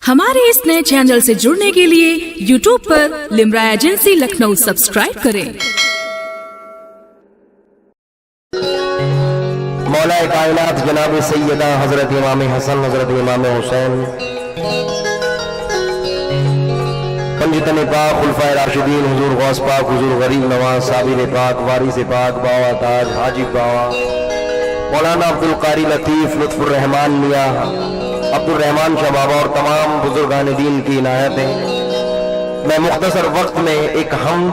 हमारे इस नए चैनल से जुड़ने के लिए YouTube पर लिम्रा एजेंसी लखनऊ सब्सक्राइब करें। मौलाए कायनात जनाब सैयदा हजरत इमाम हसन हजरत इमाम हुसैन पंजतन पाक खुलफाए राशिदीन हुजूर गौस पाक हुजूर गरीब नवाज साबिर पाक वारिस पाक बावा ताज हाजी बावा मौलाना अब्दुल कारी लतीफ लुत्फुर रहमान मियां अब्दुल रहमान शाह बाबा और तमाम बुजुर्गान दीन की इनायतें। मैं मुख्तसर वक्त में एक हम्द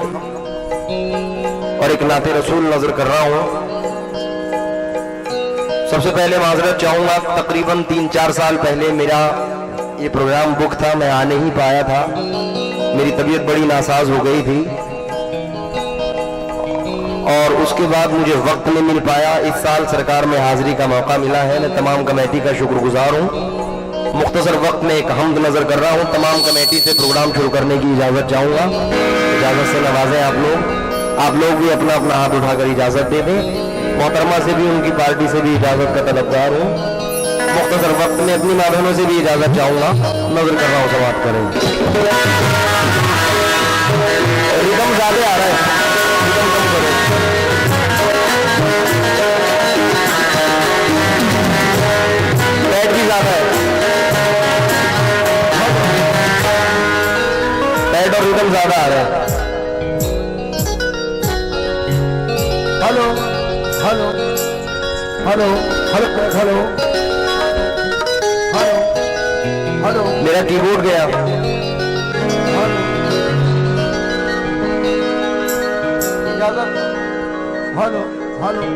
और एक नाते रसूल नजर कर रहा हूं। सबसे पहले माजरत चाहूंगा, तकरीबन 3-4 साल पहले मेरा ये प्रोग्राम बुक था, मैं आ नहीं पाया था, मेरी तबीयत बड़ी नासाज हो गई थी और उसके बाद मुझे वक्त नहीं मिल पाया। इस साल सरकार में हाजिरी का मौका मिला है, मैं तमाम कमेटी का शुक्रगुजार हूँ। मुख्तसर वक्त में एक हम्द नजर कर रहा हूँ। तमाम कमेटी से प्रोग्राम शुरू करने की इजाजत चाहूंगा, इजाजत से नवाजें आप लोग भी अपना अपना हाथ उठाकर इजाजत दे दें। मोहतरमा से भी, उनकी पार्टी से भी इजाजत का तलबदार हूँ। मुख्तसर वक्त में अपनी माध्यमों से भी इजाजत चाहूंगा, नजर कर रहा हूँ, समाप्त करें। रिदम ज्यादा आ रहा है, रिदम कम करो। बैठ भी ज्यादा है, बैठ और रिदम ज्यादा आ रहा है। Hello hello hello hello hello hello hello, मेरा कीबोर्ड गया। हेलो हेलो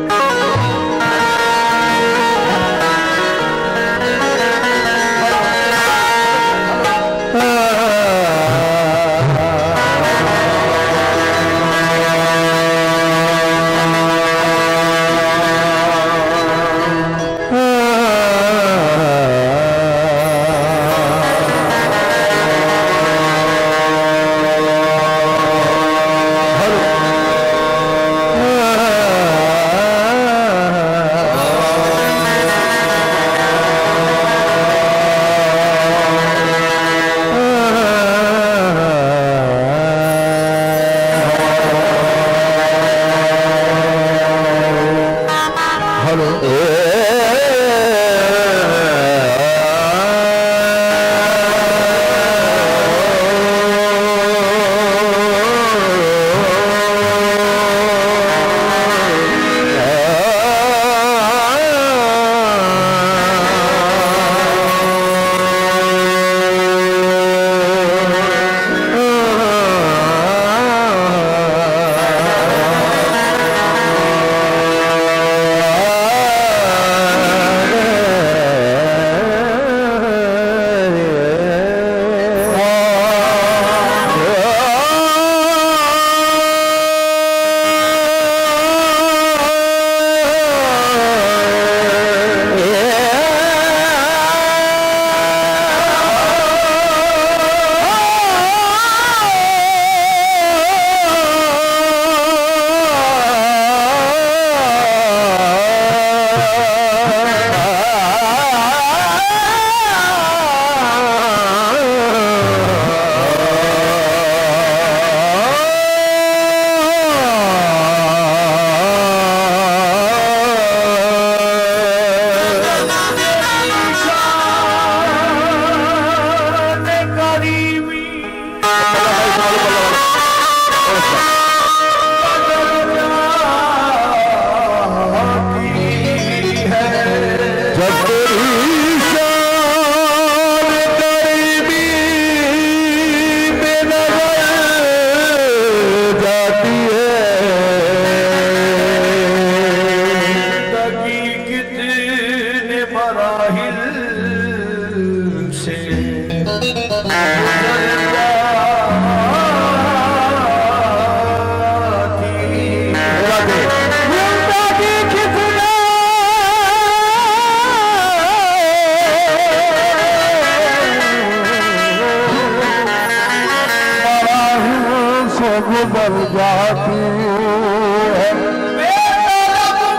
गुजर जाती है।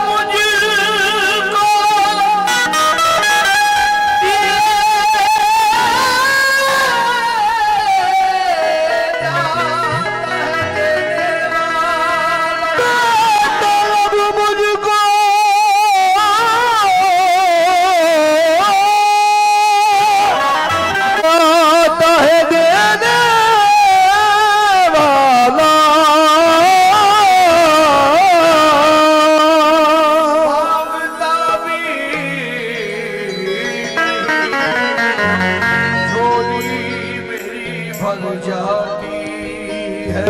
मुझको पड़ जाती है।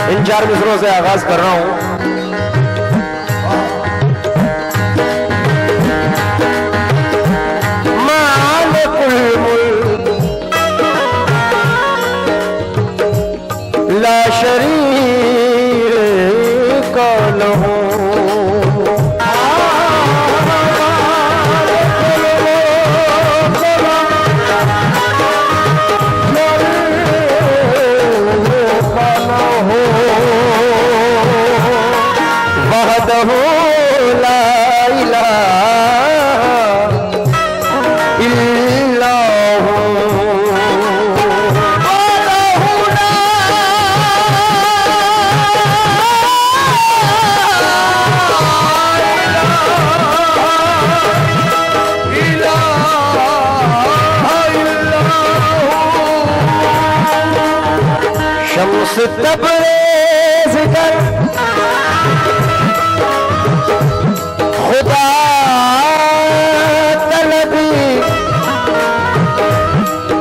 इन 4 मिसरों से आगाज कर रहा हूं। मालिकुल मुल्क ला शरीक लहू शम्स तबरेज़ कर खुदा तलबी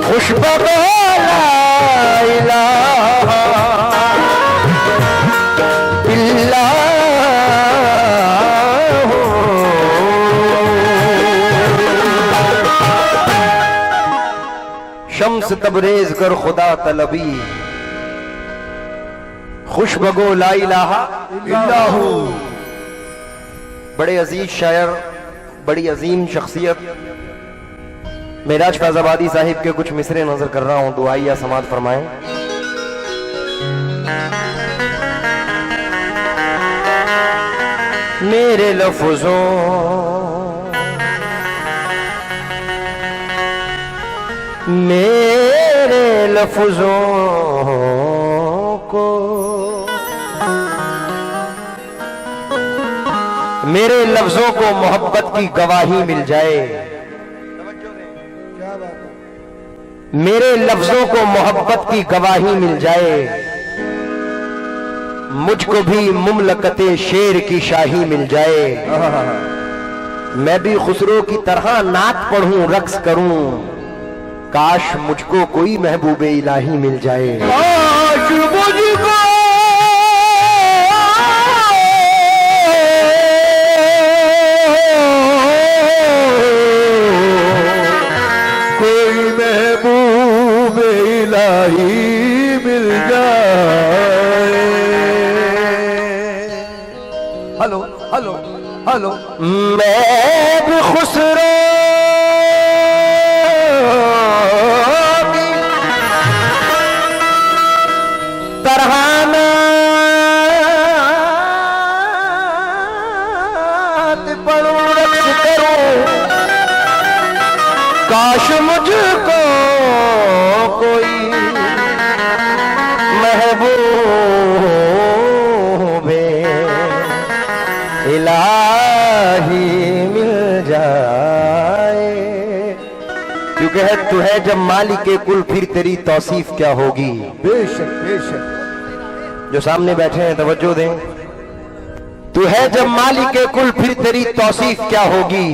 खुशबू ला इलाहा इल्लाहु। शम्स तबरेज़ कर खुदा तलबी खुशबगो ला इलाहा इल्लाहु। बड़े अजीज शायर, बड़ी अजीम शख्सियत मेराज फैजाबादी साहिब के कुछ मिसरे नजर कर रहा हूं, दुआइया समात फरमाएं। मेरे लफ्जों मेरे लफ्जों को मेरे लफ्जों को मोहब्बत की गवाही मिल जाए, मेरे लफ्जों को मोहब्बत की गवाही मिल जाए, मुझको भी मुमलकते शेर की शाही मिल जाए। मैं भी खुसरो की तरह नात पढ़ूं, रक्स करूं, काश मुझको कोई महबूबे इलाही मिल जाए। काश मुझको कोई महबूबे इलाही मिल जाए। Hello hello hello. मैं भी खुसरो काश मुझको कोई महबूबे इलाही मिल जाए। क्योंकि है तू है जब मालिके कुल, फिर तेरी तौसीफ क्या होगी। बेशक बेशक। जो सामने बैठे हैं तवज्जो दें। तू है जब मालिके कुल, फिर तेरी तौसीफ क्या होगी।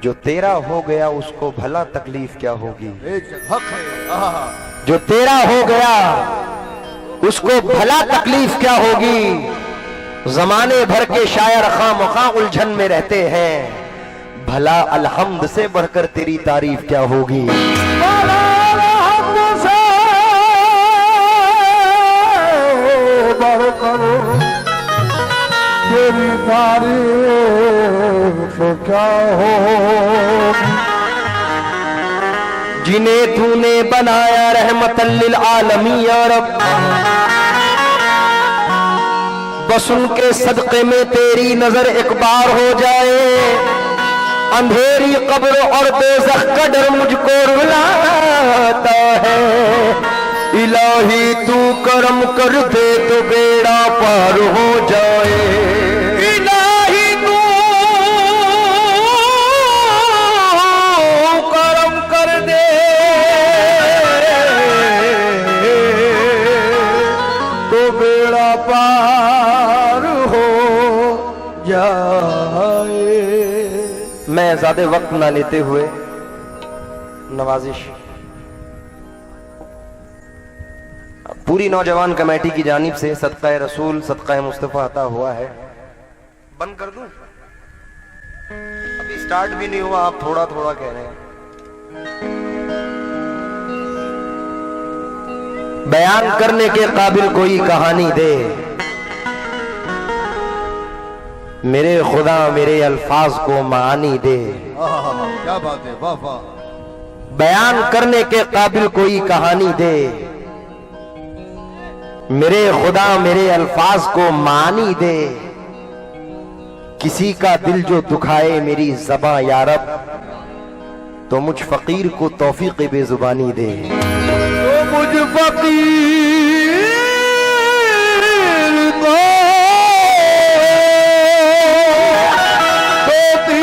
जो तेरा हो गया उसको भला तकलीफ क्या होगी। जो तेरा हो गया उसको भला तकलीफ क्या होगी। जमाने भर के शायर खामखा उलझन में रहते हैं, भला अलहम्द से बढ़कर तेरी तारीफ क्या होगी। तेरी तारीफ क्या हो। जिन्हें तूने बनाया रहमतल लिल आलमीन या रब, बस उनके सदक़े में तेरी नजर एक बार हो जाए। अंधेरी कब्र और दोज़ख का डर मुझको रुलाता है। इलाही तू करम कर दे तो बेड़ा पार हो जाए। इलाही तू करम कर दे तो बेड़ा पार हो जाए। मैं ज्यादा वक्त ना लेते हुए नवाजिश पूरी नौजवान कमेटी की जानिब से सदका रसूल सदका मुस्तफ़ा अता हुआ है। बंद कर दूं? अभी स्टार्ट भी नहीं हुआ, आप थोड़ा थोड़ा कह रहे हैं। बयान करने के काबिल कोई कहानी दे, मेरे खुदा मेरे अल्फाज को मानी दे। क्या बात है, वाह वाह। बयान करने के काबिल कोई कहानी दे, मेरे खुदा मेरे अल्फाज को मानी दे। किसी का दिल जो दुखाए मेरी ज़बां या रब, तो मुझ फकीर को तौफीक बेजुबानी दे। तो मुझ फकीर को तौफीक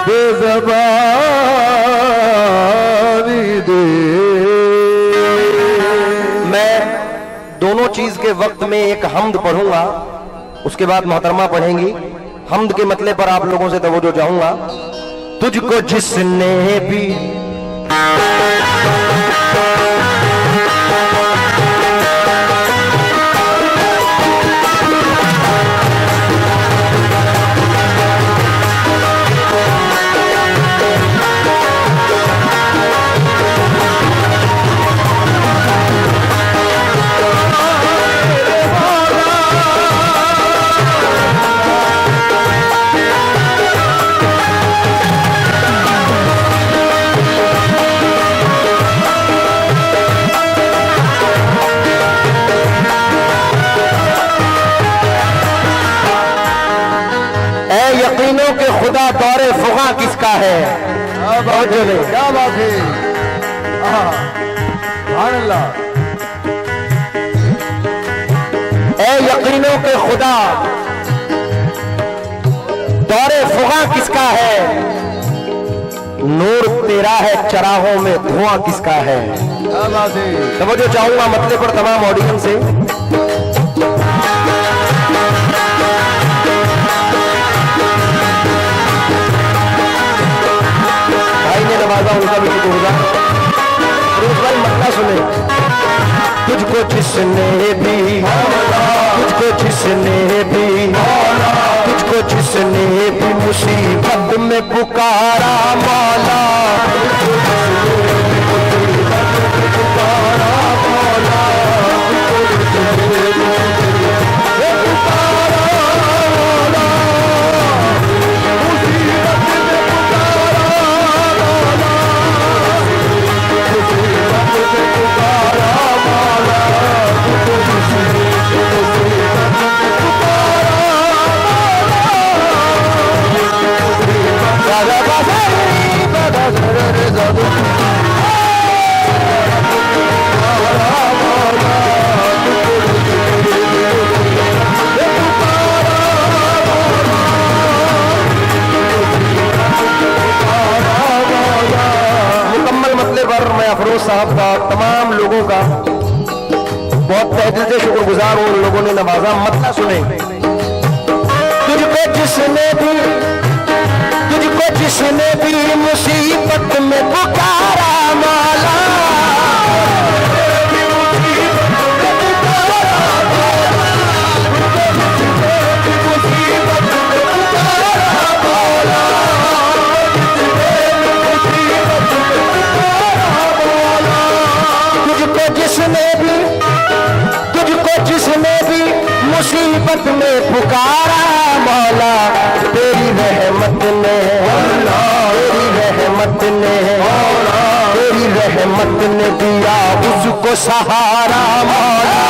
बेजुबानी दे। मैं दोनों चीज के वक्त में एक हम्द पढ़ूंगा, उसके बाद मोहतरमा पढ़ेंगी। हम्द के मतलब पर आप लोगों से तवज्जो चाहूंगा। तुझको जिसने भी यकीनों के खुदा दौरे फुगा किसका है? क्या बात है, सुभान अल्लाह। ए यकीनों के खुदा दौरे फुगा किसका है? नूर तेरा है चराहों में धुआं किसका है? क्या बात है। तवज्जो चाहूंगा मतलब पर तमाम ऑडियंस से। नवाजा उनका भी शुक्र। रोज भाई मतलब सुने। तुझको जिसने भी मुसीबत में पुकारा मौला, साहब का, तमाम लोगों का बहुत तहे दिल से शुक्रगुजार हूं। उन लोगों ने नवाजा। मतलब सुने। तुझको जिसने भी मुसीबत में पुकारा मौला, मुसीबत में पुकारा मौला, तेरी रहमत ने रहमत ने दिया उसको सहारा मौला।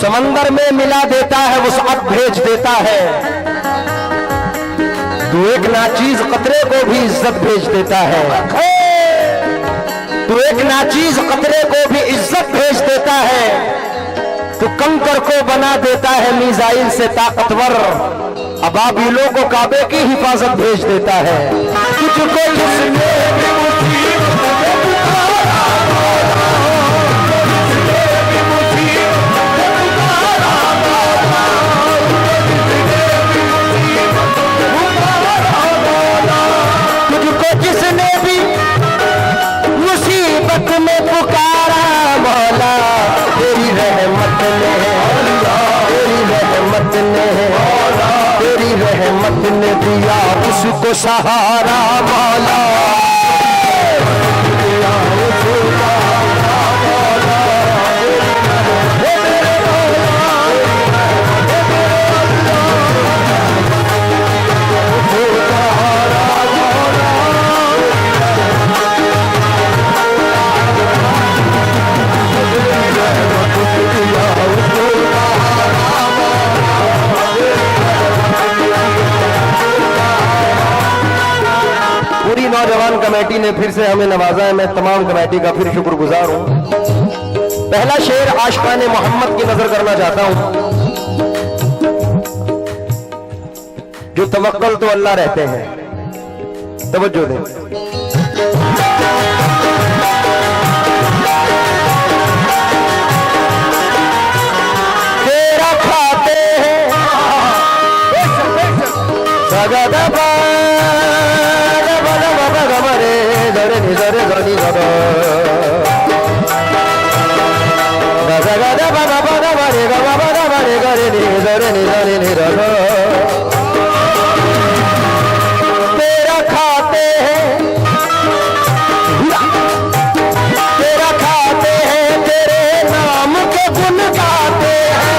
समंदर में मिला देता है वुसअत भेज देता है। तू एक नाचीज कतरे को भी इज्जत भेज देता है। तू एक नाचीज कतरे को भी इज्जत भेज देता है। तू कंकर को बना देता है मिसाइल से ताकतवर। अबाबिलों को काबे की हिफाजत भेज देता है। तुझको जिसने जिसने भी मुसीबत में पुकारा मौला, तेरी रहमत ने, तेरी रहमत ने, तेरी रहमत ने दिया उसको सहारा मौला। पूरी नौजवान कमेटी ने फिर से हमें नवाजा है। मैं तमाम कमेटी का फिर शुक्रगुजार हूं। पहला शेर आशिकाने मोहम्मद की नजर करना चाहता हूं। जो तवक्कल तो अल्लाह रहते हैं, तवज्जो दें। तेरा खाते हैं सगदबा तेरा खाते हैं, तेरा खाते हैं, तेरे नाम के गुण गाते हैं।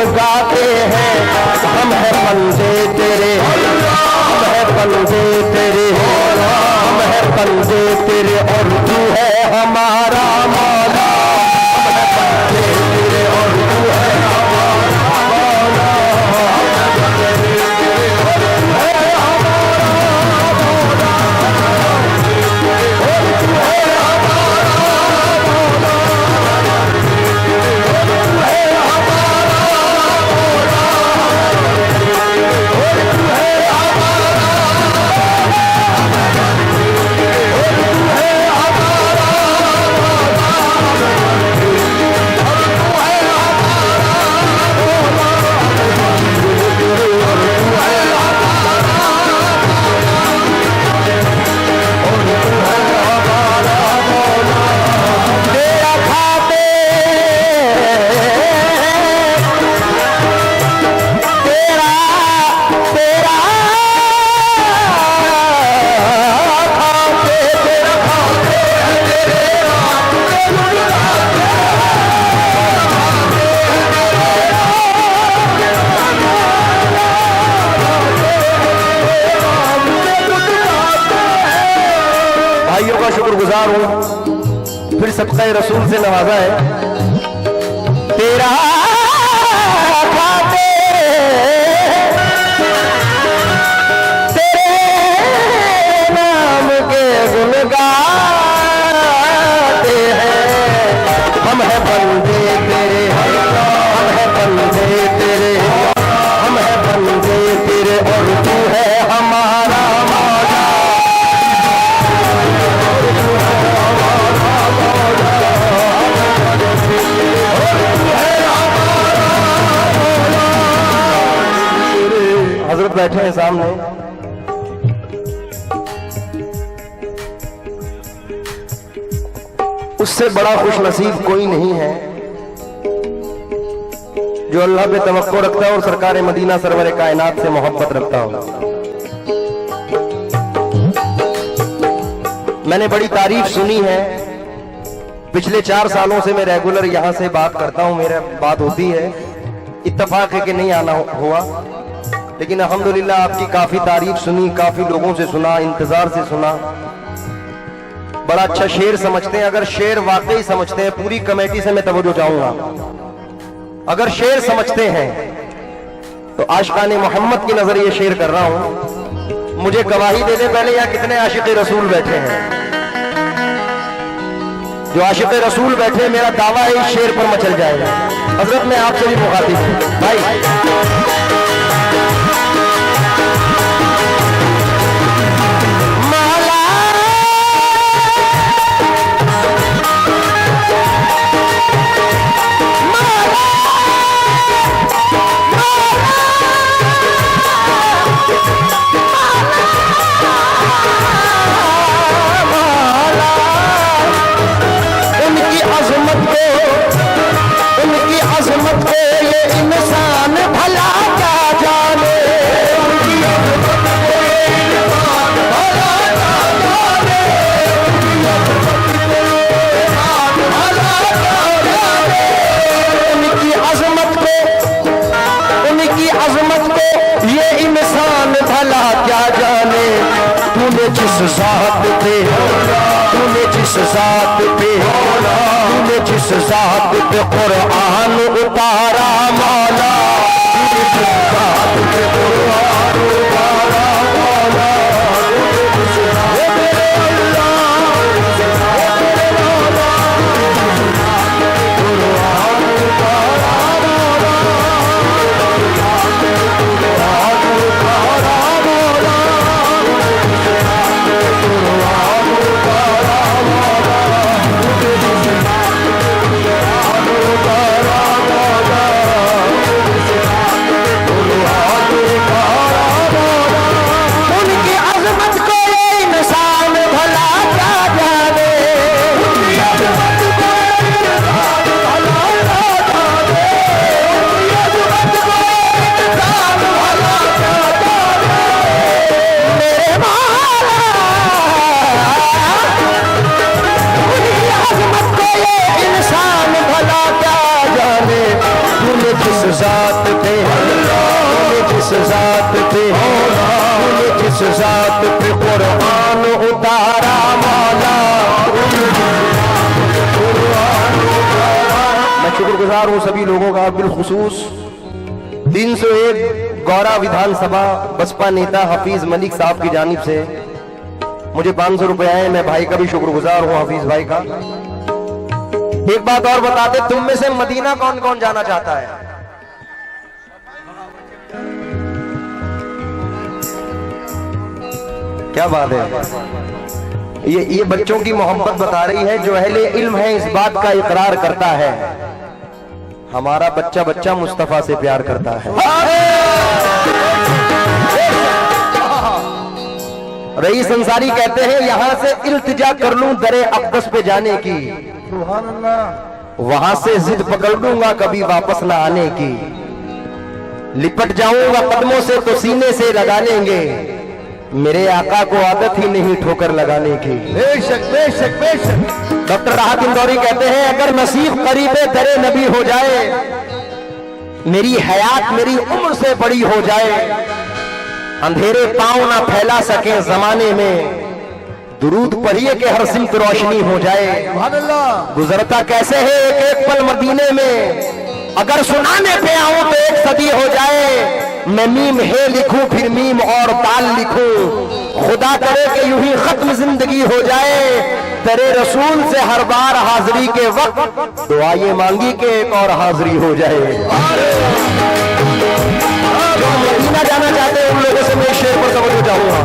गाते हैं हम है बंदे तेरे, हम है बंदे तेरे, हम है बंदे तेरे और तू है हमारा मौला। हम है बंदे तेरे और तू है हमारा मौला। मरहबा शुक्रगुजार हूँ, फिर सबका रसूल से नवाजा है। तेरा खाते तेरे नाम के गुण गाते हैं, हम है बंदे तेरे, हम है बंदे तेरे, हम है बंदे तेरे और तू है हमारा मौला। हजरत बैठे हैं सामने, उससे बड़ा खुश नसीब कोई नहीं है जो अल्लाह पे तवक्को रखता है और सरकार मदीना सरवर कायनात से मोहब्बत रखता हो। मैंने बड़ी तारीफ सुनी है, पिछले 4 सालों से मैं रेगुलर यहां से बात करता हूं, मेरा बात होती है, इत्तेफाक है कि नहीं आना हुआ, लेकिन अल्हम्दुलिल्लाह आपकी काफी तारीफ सुनी, काफी लोगों से सुना, इंतजार से सुना। बड़ा अच्छा शेर समझते हैं, अगर शेर वाकई समझते हैं, पूरी कमेटी से मैं तवज्जो चाहूंगा, अगर शेर समझते हैं तो आशिकाने मोहम्मद की नजर ये शेर कर रहा हूं। मुझे गवाही दे दे पहले यहाँ कितने आशिक रसूल बैठे हैं। जो आशिक रसूल बैठे, मेरा दावा है इस शेर पर मचल जाएगा। हजरत मैं आपसे भी मुखातिब हूं भाई, जिस ज़ात पे तूने जिस ज़ात पे तूने जिस ज़ात पे कुरान उतारा मौला, तूने जिस ज़ात पे कुरान उतारा मौला, ज़ात पे कुरान उतारा मौला। मैं शुक्रगुजार हूँ सभी लोगों का, बिलखुसूस 301 गौरा विधानसभा बसपा नेता हफीज मलिक साहब की जानिब से मुझे 500 रुपए आए। मैं भाई का भी शुक्रगुजार हूँ, हफीज भाई का। एक बात और बता दे, तुम में से मदीना कौन कौन जाना चाहता है? क्या बात है, ये बच्चों की मोहब्बत बता रही है। जो अहले इल्म है इस बात का इकरार करता है, हमारा बच्चा बच्चा मुस्तफा से प्यार करता है। रईस अंसारी कहते हैं, यहां से इल्तिजा कर लूं दरे अक़दस पे जाने की, वहां से जिद पकड़ लूंगा कभी वापस ना आने की, लिपट जाऊंगा कदमों से तो सीने से लगा लेंगे, मेरे आका को आदत ही नहीं ठोकर लगाने की। बेशक बेशक बेशक। डॉक्टर राहत इंदौरी कहते हैं, अगर नसीब करीबे दरे नबी हो जाए, मेरी हयात मेरी उम्र से बड़ी हो जाए, अंधेरे पांव ना फैला सके जमाने में, दुरूद पढ़िए कि हर सिमत रोशनी हो जाए। सुभान अल्लाह। गुजरता कैसे है एक एक पल मदीने में, अगर सुनाने पे आऊं तो एक सदी हो जाए। मैं मीम है लिखूं फिर मीम और ताल लिखूं, खुदा करे कि यूं ही खत्म जिंदगी हो जाए। तेरे रसूल से हर बार हाजिरी के वक्त दुआ ये मांगी कि एक और हाजिरी हो जाए। जो मदीना जाना चाहते हैं उन लोगों से मैं शेर पर तवज्जो चाहूंगा।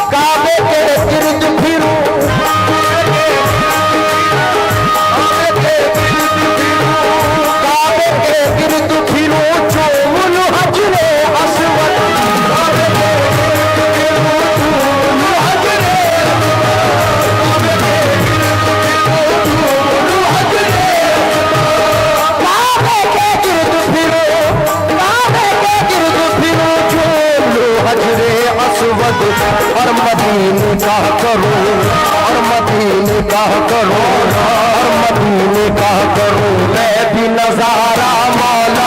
काबे के गिर्द फिरूं, काबे के गिर्द फिरूं, चूमुल हजरे अस्वद, काबे के गिर्द फिरूं, हजरे, काबे के गिर्द फिरूं, हजरे, काबे के गिर्द फिरूं, काबे के गिर्द फिरूं, चूमुल हजरे अस्वद, और मदीने का करूं, और मदीने का करूं, और मदीने का करूं मैं भी नजारा मौला।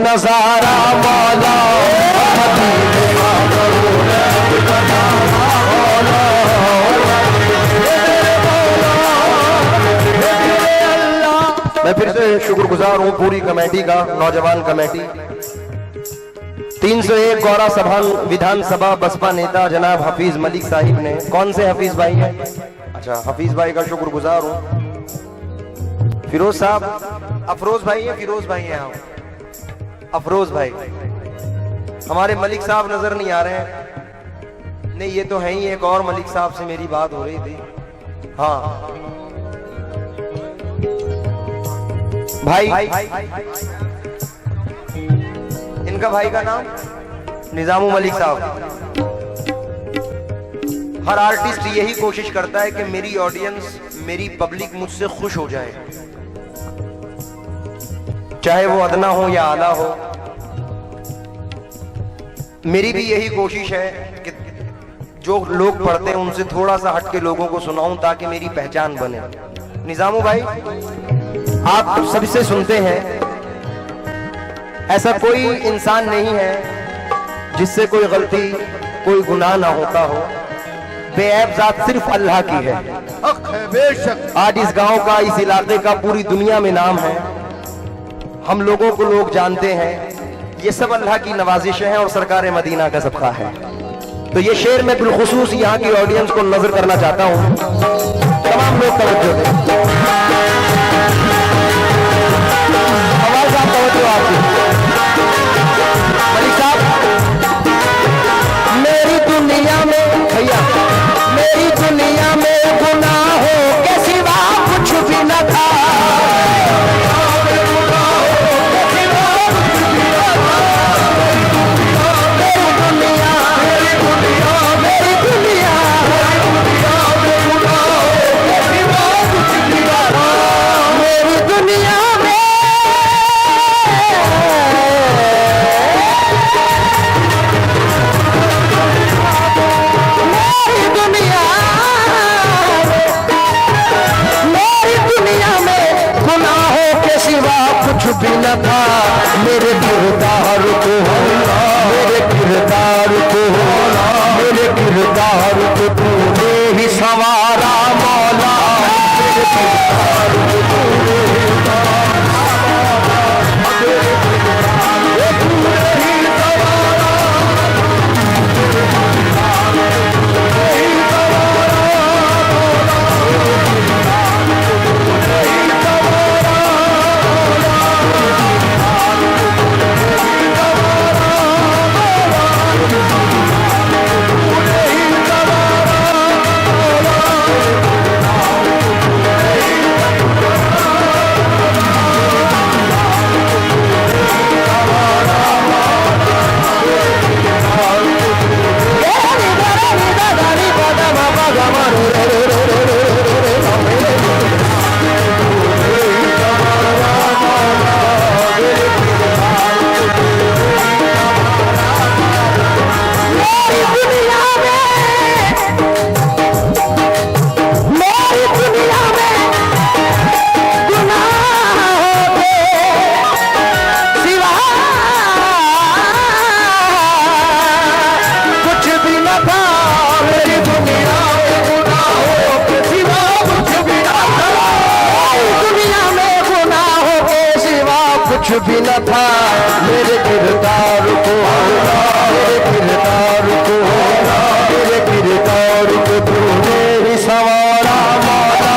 नजारा मौला मदीने का करूं मैं फिर से शुक्रगुजार हूं पूरी कमेटी का, नौजवान कमेटी 301 गौरा सभा विधानसभा बसपा नेता जनाब हफीज मलिक साहिब ने, कौन से हफीज भाई हैं? अच्छा, हफीज भाई का शुक्रगुजार हूं। फिरोज साहब, अफरोज भाई है, फिरोज भाई हैं आप, अफरोज भाई। हमारे मलिक साहब नजर नहीं आ रहे हैं, नहीं ये तो है ही, एक और मलिक साहब से मेरी बात हो रही थी। हाँ भाई, इनका भाई का नाम निजामू मलिक साहब। हर आर्टिस्ट यही कोशिश करता है कि मेरी ऑडियंस, मेरी पब्लिक मुझसे खुश हो जाए, चाहे वो अदना हो या आला हो। मेरी भी यही कोशिश है कि जो लोग पढ़ते हैं उनसे थोड़ा सा हटके लोगों को सुनाऊं ताकि मेरी पहचान बने। निजामू भाई, आप सबसे सुनते हैं, ऐसा कोई इंसान नहीं है जिससे कोई गलती, कोई गुनाह ना होता हो। बेऐब जात सिर्फ अल्लाह की है। बेशक आज इस गांव का, इस इलाके का पूरी दुनिया में नाम है, हम लोगों को लोग जानते हैं। ये सब अल्लाह की नवाजिश है और सरकार मदीना का सबका है। तो ये शेर मैं बिलखुसूस यहाँ की ऑडियंस को नजर करना चाहता हूँ। तमाम लोग तवज्जो दें, आवाज आप तवज्जो आपकी। मलिक साहब, मेरी दुनिया में भैया, मेरी दुनिया में गुनाहों के सिवा कुछ भी न था। मेरी दुनिया मेरे किरदार को, मेरे किरदार को, मेरे किरदार को तूने ही संवारा मौला, मेरे किरदार को तूने ही कुछ भी न था मेरे किरदार को, मेरे किरदार को, मेरे किरदार को तूने ही संवारा मौला।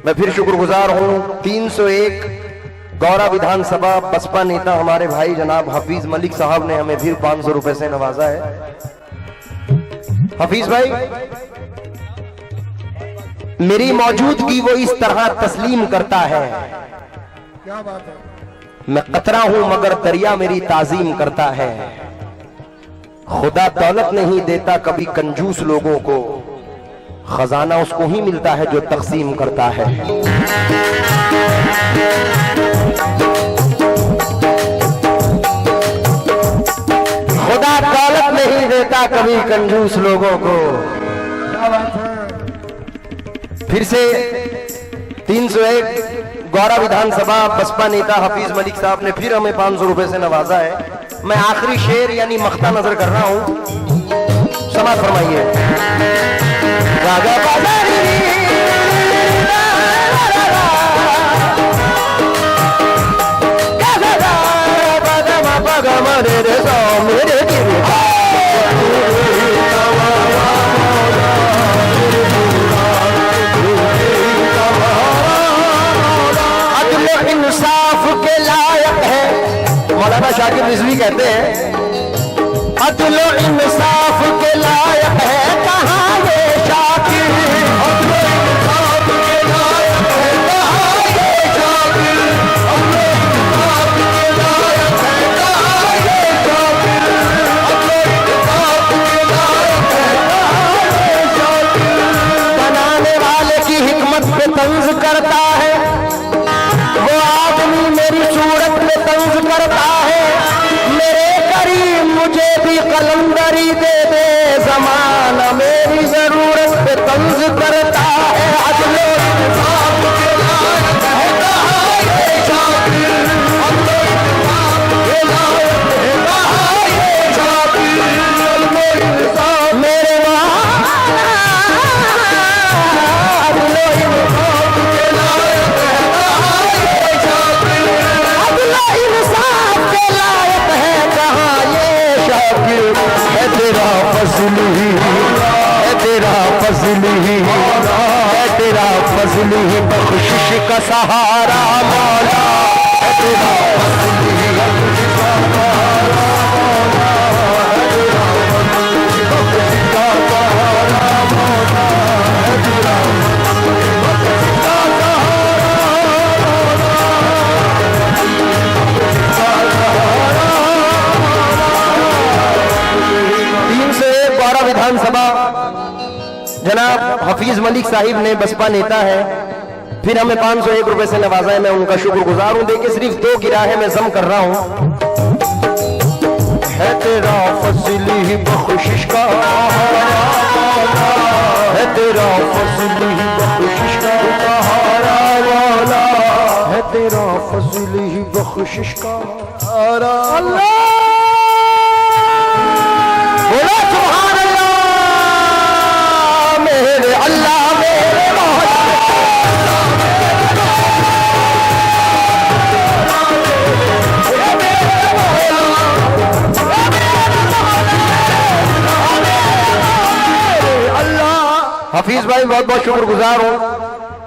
मैं फिर शुक्रगुजार हूँ 301 गौरा विधानसभा बसपा नेता हमारे भाई जनाब हफीज मलिक साहब ने हमें फिर 500 रुपए से नवाजा है। हफीज भाई, मेरी मौजूदगी वो इस तरह तस्लीम करता है, क्या बात है। मैं कतरा हूं मगर दरिया मेरी ताजीम करता है। खुदा दौलत नहीं देता कभी कंजूस लोगों को, खजाना उसको ही मिलता है जो तकसीम करता है। खुदा दौलत नहीं देता कभी कंजूस लोगों को। क्या बात है। फिर से 301 गौरा विधानसभा बसपा नेता हफीज मलिक साहब ने फिर हमें 500 रुपए से नवाजा है। मैं आखिरी शेर यानी मख्ता नजर कर रहा हूं, समाज फरमाइए। रागा बाजारी मेरे इंसाफ के लायक है, मौलाना शाकिर रिजवी कहते हैं अदल इंसाफ के लायक है कहाँ ये शाकिर, अदल इंसाफ के लायक है कहाँ ये शाकिर, अदल इंसाफ के लायक है कहाँ ये शाकिर, अदल इंसाफ के लायक है कहाँ ये शाकिर। बनाने वाले की हिकमत पे तंज करता है, वो आदमी मेरी सूरत में तंज करता है। मेरे करीम मुझे भी कलंदरी दे दे, जमाना मेरी जरूरत पे तंज करता है। अदल इंसाफ के लायक है कहाँ ये शाकिर, अदल इंसाफ के लायक है कहाँ ये शाकिर, अदल इंसाफ मेरे मौला, अदल इंसाफ के लायक है कहाँ ये शाकिर, अदल इंसाफ के लायक है कहाँ ये शाकिर। है तेरा फज़ल ही, है तेरा फज़ल ही, है तेरा फज़ल ही बख्शिश का सहारा मौला, है तेरा फज़ल ही बख्शिश का सहारा मौला, है तेरा फज़ल ही बख्शिश का सहारा मौला, है तेरा फज़ल ही बख्शिश का सहारा। विधानसभा जनाब हफीज मलिक साहिब ने बसपा नेता है, फिर हमें 501 रुपए से नवाजा है। मैं उनका शुक्रगुजार हूं। देखिए सिर्फ 2 गिराहे में जम कर रहा हूं। है तेरा फज़ल ही बख्शिश का, है तेरा फजल ही बख्शिश का सहारा वाला, है तेरा फजल ही बख्शिश का सहारा। अल्लाह बोला सुभान अल्लाह, मेरे अल्लाह मेरे मौला। हफीज भाई बहुत बहुत शुक्रगुजार हूँ।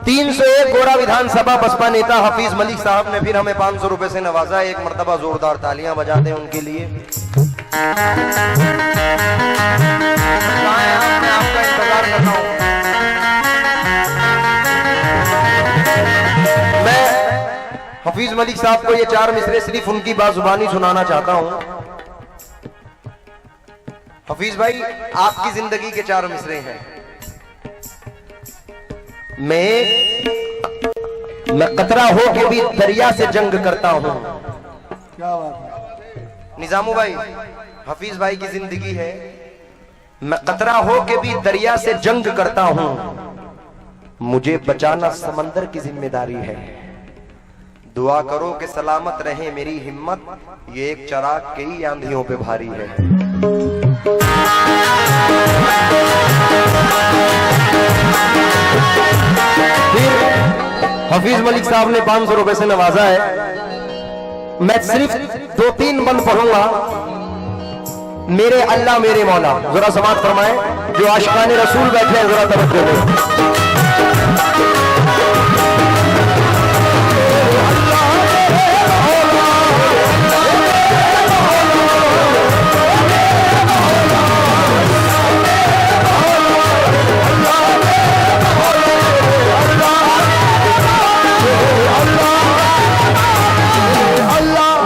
301 गोरा विधानसभा बसपा नेता हफीज मलिक साहब ने फिर हमें 500 रुपए से नवाजा। एक मर्तबा जोरदार तालियां बजा दें उनके लिए। मैं आपका इंतजार कर रहा हूं। मैं हफीज मलिक साहब को ये 4 मिसरे सिर्फ उनकी बाजुबानी सुनाना चाहता हूं। हफीज भाई आपकी जिंदगी के 4 मिसरे हैं। मैं कतरा हो के भी दरिया से जंग करता हूं। क्या बात है। निजामू भाई हफीज भाई की जिंदगी है। मैं कतरा हो के भी दरिया से जंग करता हूं, मुझे बचाना समंदर की जिम्मेदारी है। दुआ करो कि सलामत रहे मेरी हिम्मत, ये एक चराग कई आंधियों पे भारी है। फिर हफीज मलिक साहब ने 500 रुपए से नवाजा है। मैं सिर्फ 2-3 बंद पढ़ूंगा। मेरे अल्लाह मेरे मौला, जरा समाअत फरमाएं। जो आशिकाने रसूल बैठे हैं जरा तवज्जो दें।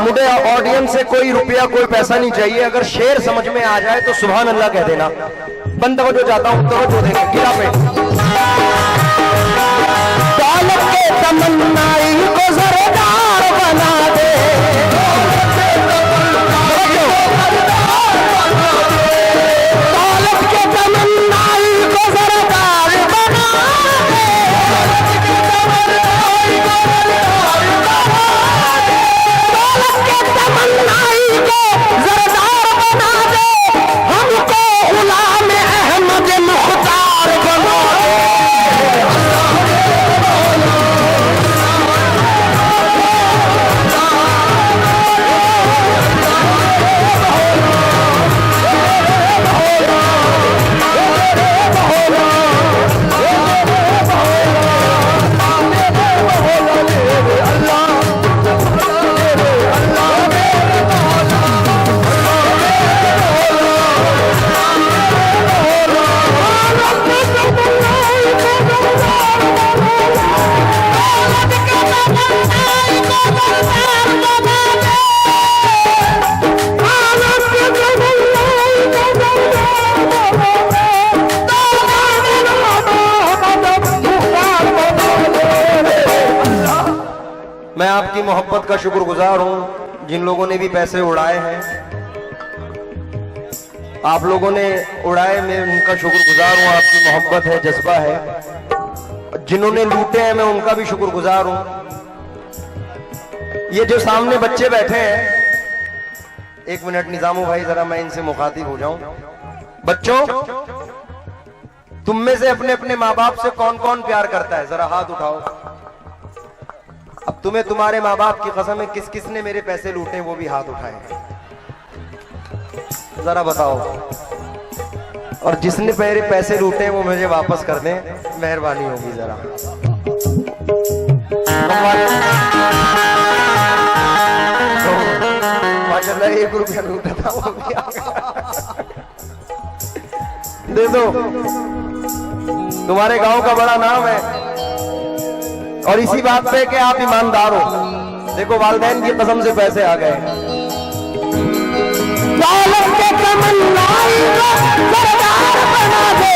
मुझे ऑडियंस से कोई रुपया कोई पैसा नहीं चाहिए। अगर शेर समझ में आ जाए तो सुभान अल्लाह कह देना। बंद तवज्जो चाहता हूं, तवज्जो देंगे गिरा पे। दौलत के तमन्नाई को ज़रदार बना दे, दौलत के तमन्नाई को ज़रदार बना दे, दौलत के तमन्नाई को ज़रदार बना दे, हमको गुलाम अहमद मुख्तार बना दे। मैं आपकी मोहब्बत का शुक्रगुजार हूं। जिन लोगों ने भी पैसे उड़ाए हैं, आप लोगों ने उड़ाए, मैं उनका शुक्रगुजार हूं। आपकी मोहब्बत है, जज्बा है। जिन्होंने लूटे हैं मैं उनका भी शुक्रगुजार हूं। ये जो सामने बच्चे बैठे हैं, 1 मिनट निजामू भाई जरा मैं इनसे मुखातिब हो जाऊं। बच्चों, तुम में से अपने अपने माँ बाप से कौन कौन प्यार करता है? जरा हाथ उठाओ। अब तुम्हें तुम्हारे माँ बाप की कसम है, किस किस ने मेरे पैसे लूटे वो भी हाथ उठाए, जरा बताओ। और जिसने मेरे पैसे लूटे वो मुझे वापस कर दें, मेहरबानी होगी जरा। माशाल्लाह 1 रुपया लूटा था वो भी आ गया। दे दो, तुम्हारे गांव का बड़ा नाम है। और इसी बात पे कि आप ईमानदार हो। देखो वालिदैन की कसम से पैसे आ गए। दौलत के तमन्नाई को ज़रदार बना दे,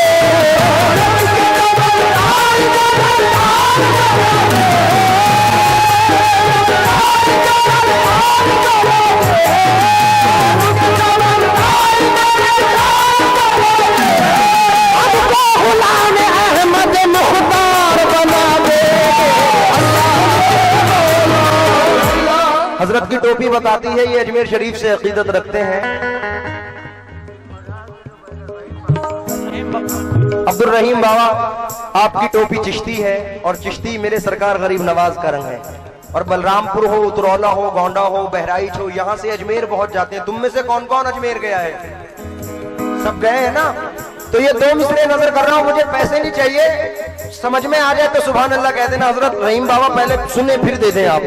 हमको गुलाम टोपी बताती है ये अजमेर शरीफ से अकीदत रखते हैं। अब्दुल रहीम बाबा, आपकी टोपी चिश्ती है और चिश्ती मेरे सरकार गरीब नवाज का रंग है। और बलरामपुर हो, उतरौला हो, गोंडा हो, बहराइच हो, यहाँ से अजमेर बहुत जाते हैं। तुम में से कौन कौन अजमेर गया है? सब गए हैं ना? तो ये 2 मिसरे नजर कर रहा हूं, मुझे पैसे नहीं चाहिए, समझ में आ जाए तो सुभान अल्लाह कह देना। हजरत रहीम बाबा पहले सुने फिर दे दें आप।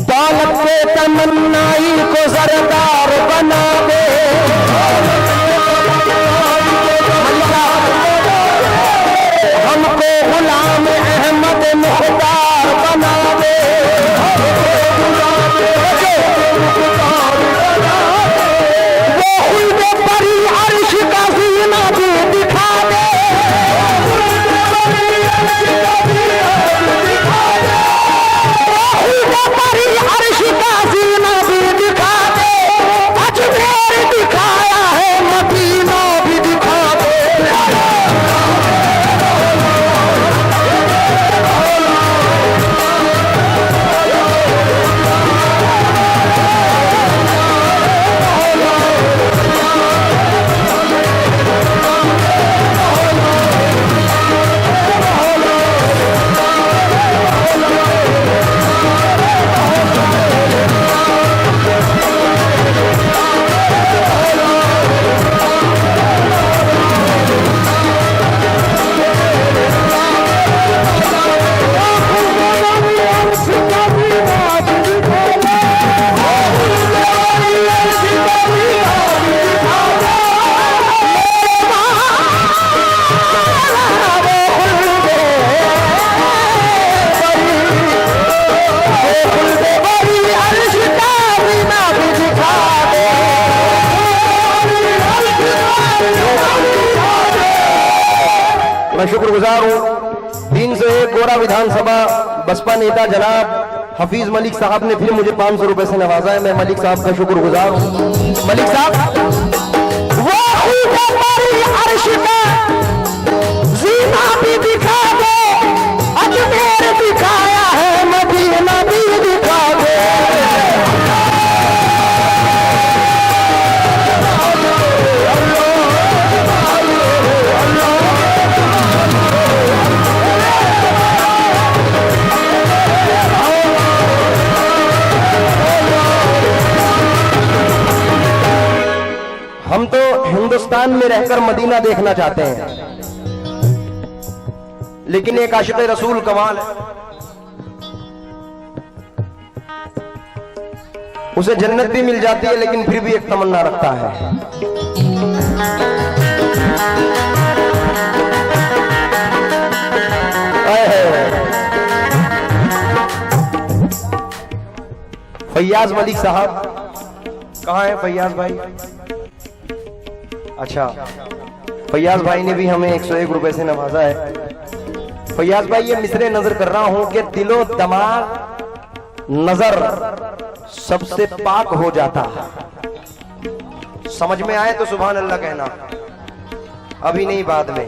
दौलत पे तमन्नाई को सरदार बना दे, हमको गुलाम अहमद मुख्तार बना दे, वो खुद परी अर्श का सीना भी दिखा दे, परी अर्श का सीना भी दिखा दे, अजमेर दिखाया है मदीना भी दिखा दे। मैं शुक्रगुजार हूँ 301 गोरा विधानसभा बसपा नेता जनाब हफीज मलिक साहब ने फिर मुझे 500 रुपए से नवाजा है। मैं मलिक साहब का शुक्रगुजार हूँ। मलिक साहब, वो अर्श का जीना भी दिखा दो, अजमेर दिखाया है मदीना भी दिखा दो। हम तो हिंदुस्तान में रहकर मदीना देखना चाहते हैं, लेकिन एक आशिक़ रसूल कमाल है, उसे जन्नत भी मिल जाती है लेकिन फिर भी एक तमन्ना रखता है। फैयाज मलिक साहब कहाँ है? फैयाज भाई, अच्छा, फैयाज भाई ने भी हमें 101 रुपए से नवाजा है। फैयाज भाई, ये मिसरे नजर कर रहा हूं कि दिलो दिमाग नजर सबसे पाक हो जाता है। समझ में आए तो सुभान अल्लाह कहना, अभी नहीं बाद में।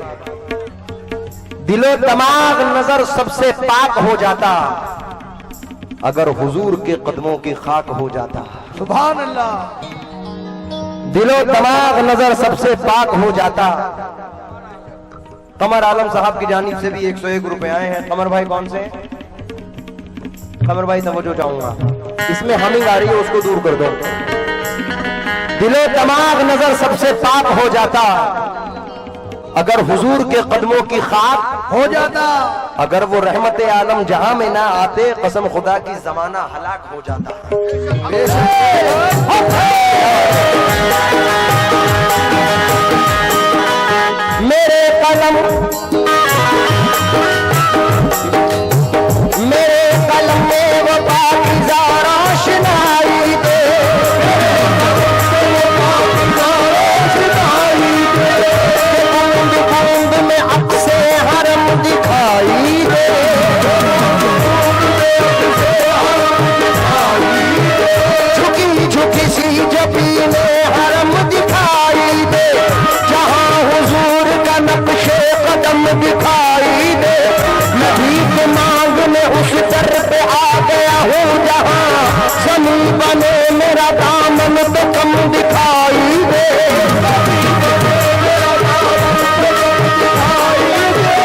दिलो दिमाग नजर सबसे पाक हो जाता अगर हुजूर के कदमों की खाक हो जाता। सुभान अल्लाह। दिलो दिमाग नजर सबसे पाक हो जाता। कमर आलम साहब की जानिब से भी 101 रुपए आए हैं। कमर भाई कौन से? कमर भाई तवज्जो चाहूंगा, इसमें हमिंग आ रही है, उसको दूर कर दो। दिलो दिमाग नजर सबसे पाक हो जाता अगर हुजूर के कदमों की खाक हो जाता, अगर वो रहमत आलम जहां में ना आते कसम खुदा की जमाना हलाक हो जाता। मेरे कलम में वो पाकीज़ा रोशनाई दे, बूंद में अक्से हरम दिखाई दे, झुकी चले मेरा दामन तो कम दिखाई दे, कभी चले मेरा दामन तो कम दिखाई दे,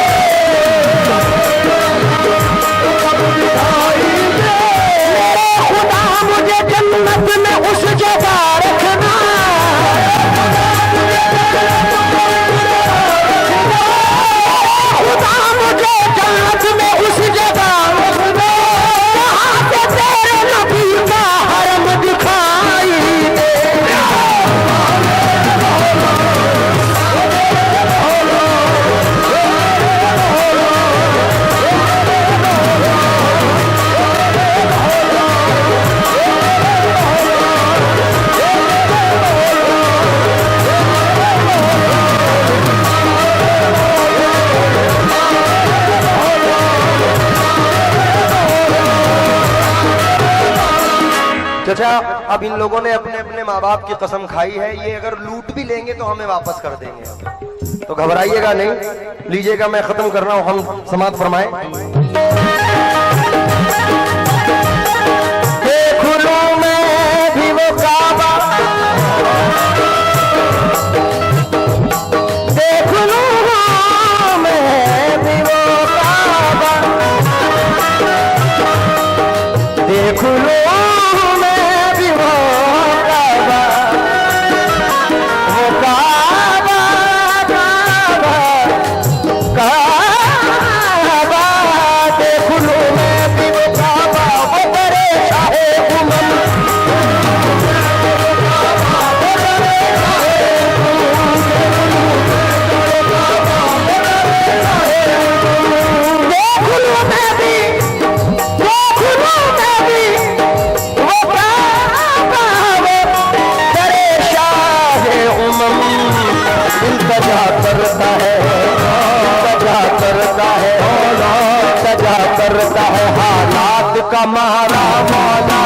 कम दिखाई दे। खुदा मुझे जन्नत में उस जगह रखना, खुदा मुझे जन्नत में उस जगह रखना, जहाँ से तेरे नबी का हरम दिखाई दे। चाचा, अब इन लोगों ने अपने अपने माँ बाप की कसम खाई है, ये अगर लूट भी लेंगे तो हमें वापस कर देंगे, तो घबराइएगा नहीं। लीजिएगा, मैं खत्म कर रहा हूं, हम समाप्त फरमाएं। देख लूं मैं भी वो काबा, देख लूं मैं भी वो काबा, देख लूं करता है हालात का मारा मौला।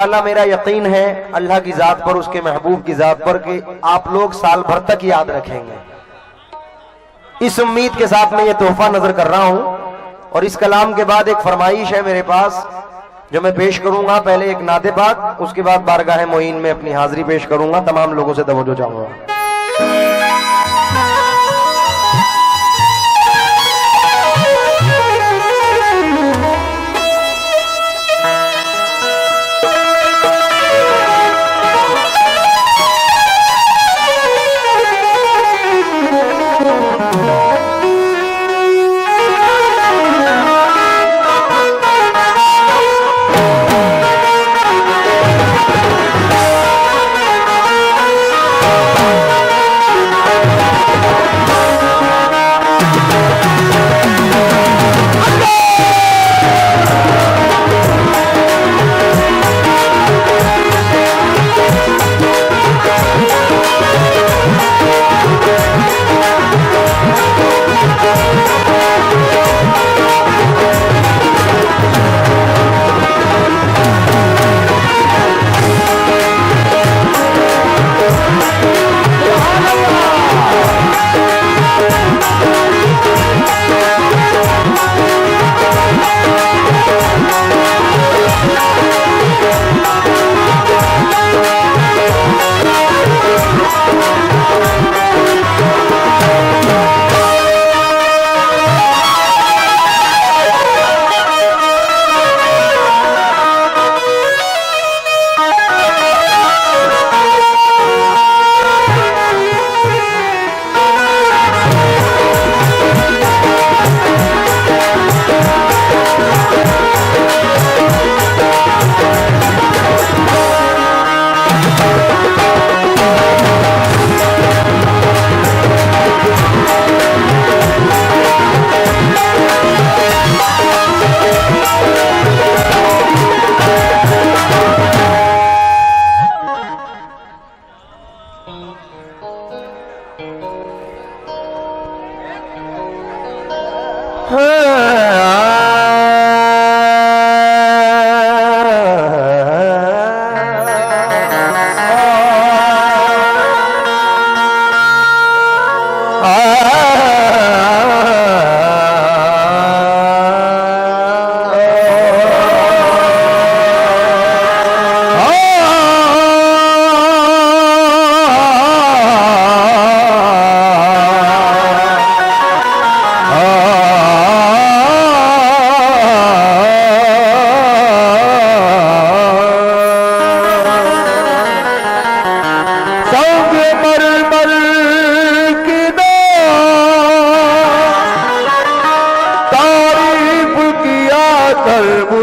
अल्लाह, मेरा यकीन है अल्लाह की जात पर, उसके महबूब की जात पर, कि आप लोग साल भर तक याद रखेंगे। इस उम्मीद के साथ मैं ये तोहफा नजर कर रहा हूं। और इस कलाम के बाद एक फरमाइश है मेरे पास जो मैं पेश करूंगा। पहले एक नाते पाक, उसके बाद बारगाह मोइन में अपनी हाजिरी पेश करूंगा। तमाम लोगों से तवज्जो चाहूंगा।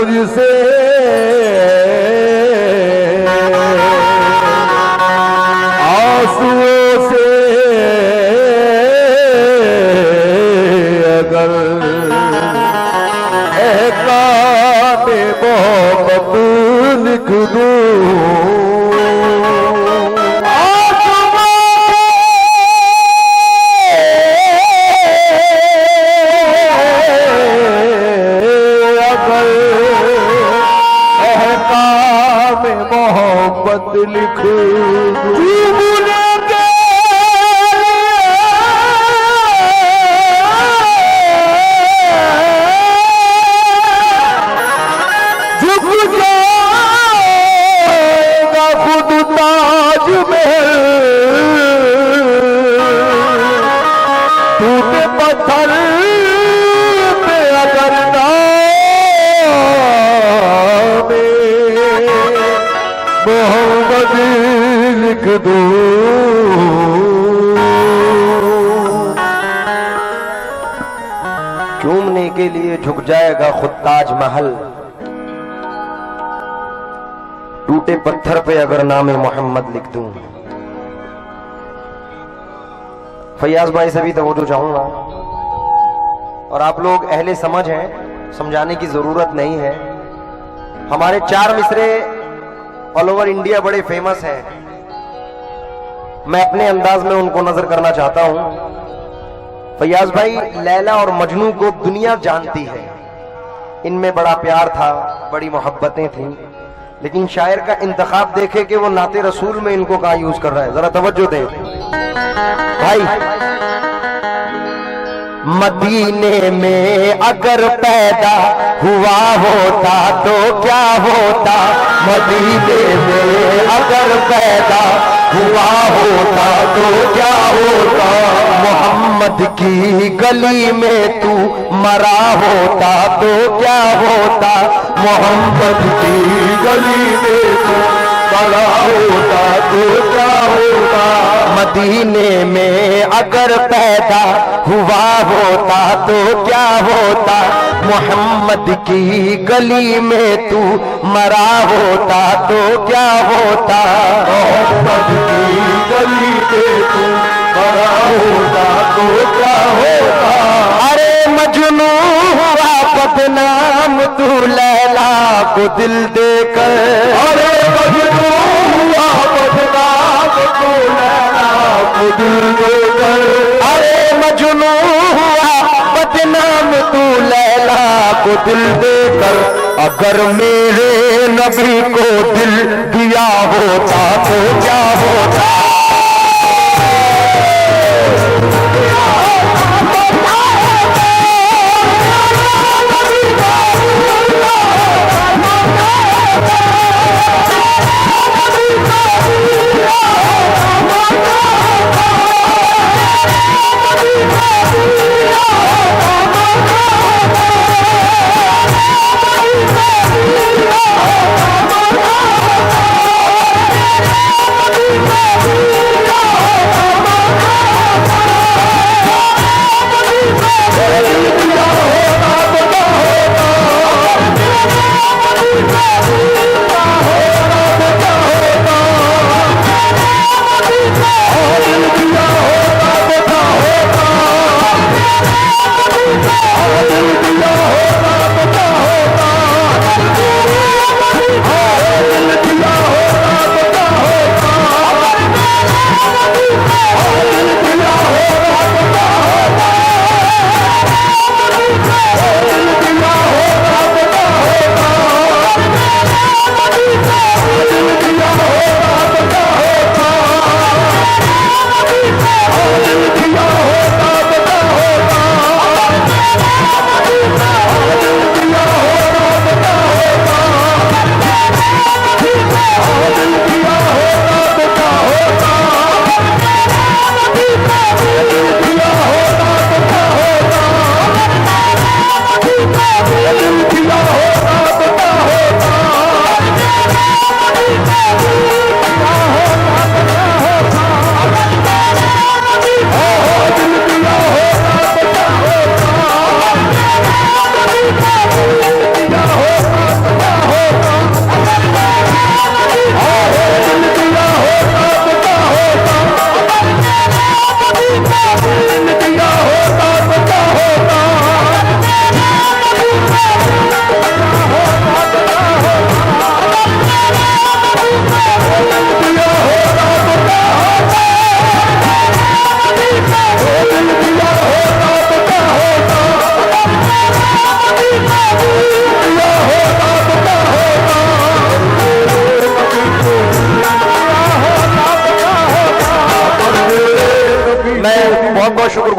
मुझसे आंसुओं से अगर एहकामे मोहब्बत लिख दूं मोहब्बत लिख झुक जाएगा खुद ताज महल टूटे पत्थर पे अगर मोहब्बत लिख दो। चूमने के लिए झुक जाएगा खुद ताजमहल, टूटे पत्थर पे अगर नाम मोहम्मद लिख दूं। फैयाज भाई से भी तवज्जो चाहूंगा, और आप लोग अहले समझ हैं, समझाने की जरूरत नहीं है। हमारे 4 मिसरे ऑल ओवर इंडिया बड़े फेमस हैं। मैं अपने अंदाज में उनको नजर करना चाहता हूं। फैयाज भाई लैला और मजनू को दुनिया जानती है, इनमें बड़ा प्यार था, बड़ी मोहब्बतें थीं, लेकिन शायर का इंतखाब देखे कि वो नाते रसूल में इनको कहां यूज कर रहा है। जरा तवज्जो दें भाई। मदीने में अगर पैदा हुआ होता तो क्या होता, मदीने में अगर पैदा हुआ होता तो क्या होता, मोहम्मद की गली में तू मरा होता तो क्या होता, मोहम्मद की गली में तू मरा होता तो क्या होता, मदीने में अगर पैदा हुआ होता तो क्या होता, मोहम्मद की गली में तू मरा होता तो क्या होता, मोहम्मद की गली में तू मरा होता तो क्या होता। अरे मजनू हुआ बदनाम तू लैला को दिल देकर, अरे मजनू हुआ बदनाम तू लैला को दिल देकर, अरे मजनू हुआ बदनाम तू लैला को दिल देकर, अगर मेरे नबी को दिल दिया होता तो क्या होता,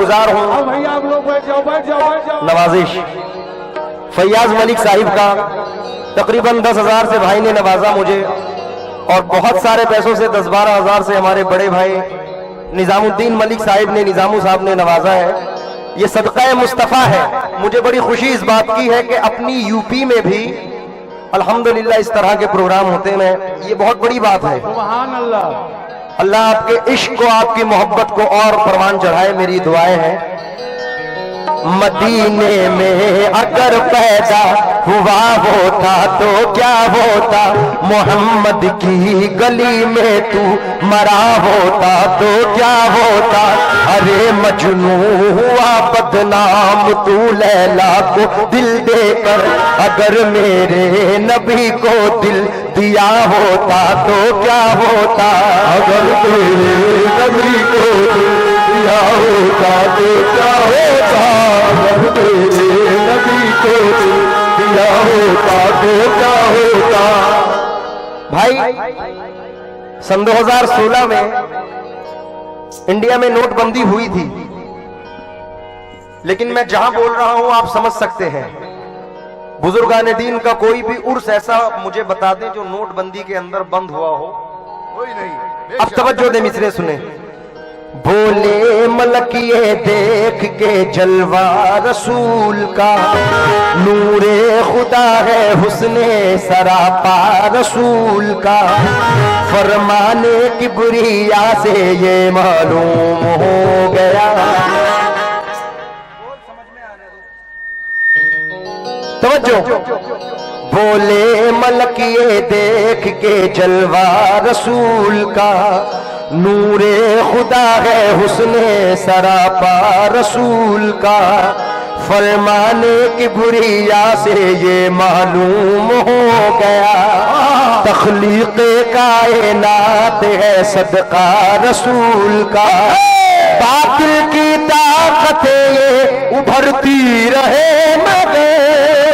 शुक्रगुजार हूं भैया आप लोग बैठ जाओ बैठ जाओ बैठ जाओ। नवाजिश फैयाज मलिक साहिब का तकरीबन 10,000 से भाई ने नवाजा मुझे, और बहुत सारे पैसों से 10-12 हजार से हमारे बड़े भाई निजामुद्दीन मलिक साहिब ने, निजामू साहब ने नवाजा है। ये सदका मुस्तफ़ा है। मुझे बड़ी खुशी इस बात की है कि अपनी यूपी में भी अल्हम्दुलिल्लाह इस तरह के प्रोग्राम होते हैं, ये बहुत बड़ी बात है। सुभान अल्लाह। अल्लाह आपके इश्क को, आपकी मोहब्बत को और परवान चढ़ाए, मेरी दुआएं हैं। मदीने में अगर पैदा हुआ होता तो क्या होता, मोहम्मद की गली में तू मरा होता तो क्या होता। अरे मजनू हुआ बदनाम तू लैला को दिल देकर, अगर मेरे नबी को दिल दिया होता तो क्या होता। अगर मेरे नबी को दिल दिया होता तो क्या होता। अगर मेरे नबी को दिल दिया होता तो क्या होता। भाई सन 2016 में इंडिया में नोटबंदी हुई थी, लेकिन मैं जहां बोल रहा हूं आप समझ सकते हैं। बुजुर्गान दीन का कोई भी उर्स ऐसा मुझे बता दें जो नोटबंदी के अंदर बंद हुआ हो, कोई नहीं। अब तवज्जो दे, मिसरे सुने। बोले मलकिए देख के जलवा रसूल का, नूरे खुदा है हुस्ने सरापा रसूल का। फरमाने किबरिया से ये मालूम हो गया। तवज्जो। बोले मलकिए देख के जलवा रसूल का, नूरे खुदा है हुस्ने सरापा रसूल का। फरमाने किबरिया से ये मालूम हो गया, तख्लीक़ कायनात है सदका रसूल का। बातिल की ताकत ये उभरती रहे मगर,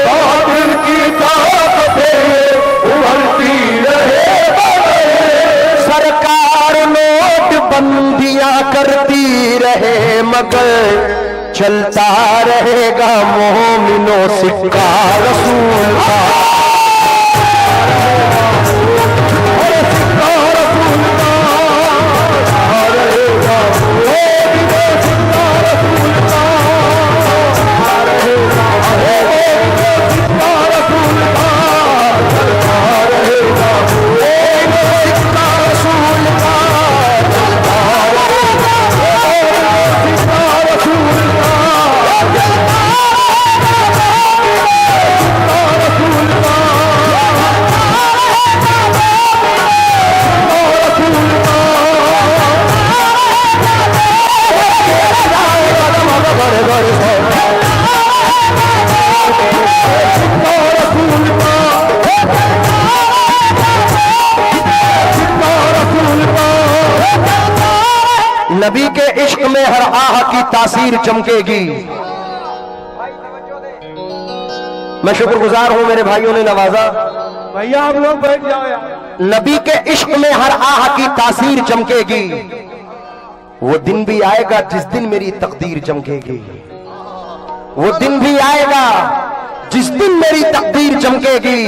बातिल की ताकत ये उभरती रहे मगर। सरकार नोट बंदियां करती रहे मगर, चलता रहेगा मोमिनो सिक्का रसूल का। नबी के इश्क में हर आह की तासीर चमकेगी। मैं शुक्रगुजार हूं, मेरे भाइयों ने नवाजा। भैया आप लोग बैठ जाओ यार। नबी के इश्क में हर आह की तासीर चमकेगी। वो दिन भी आएगा जिस दिन मेरी तकदीर चमकेगी। वो दिन भी आएगा जिस दिन मेरी तकदीर चमकेगी।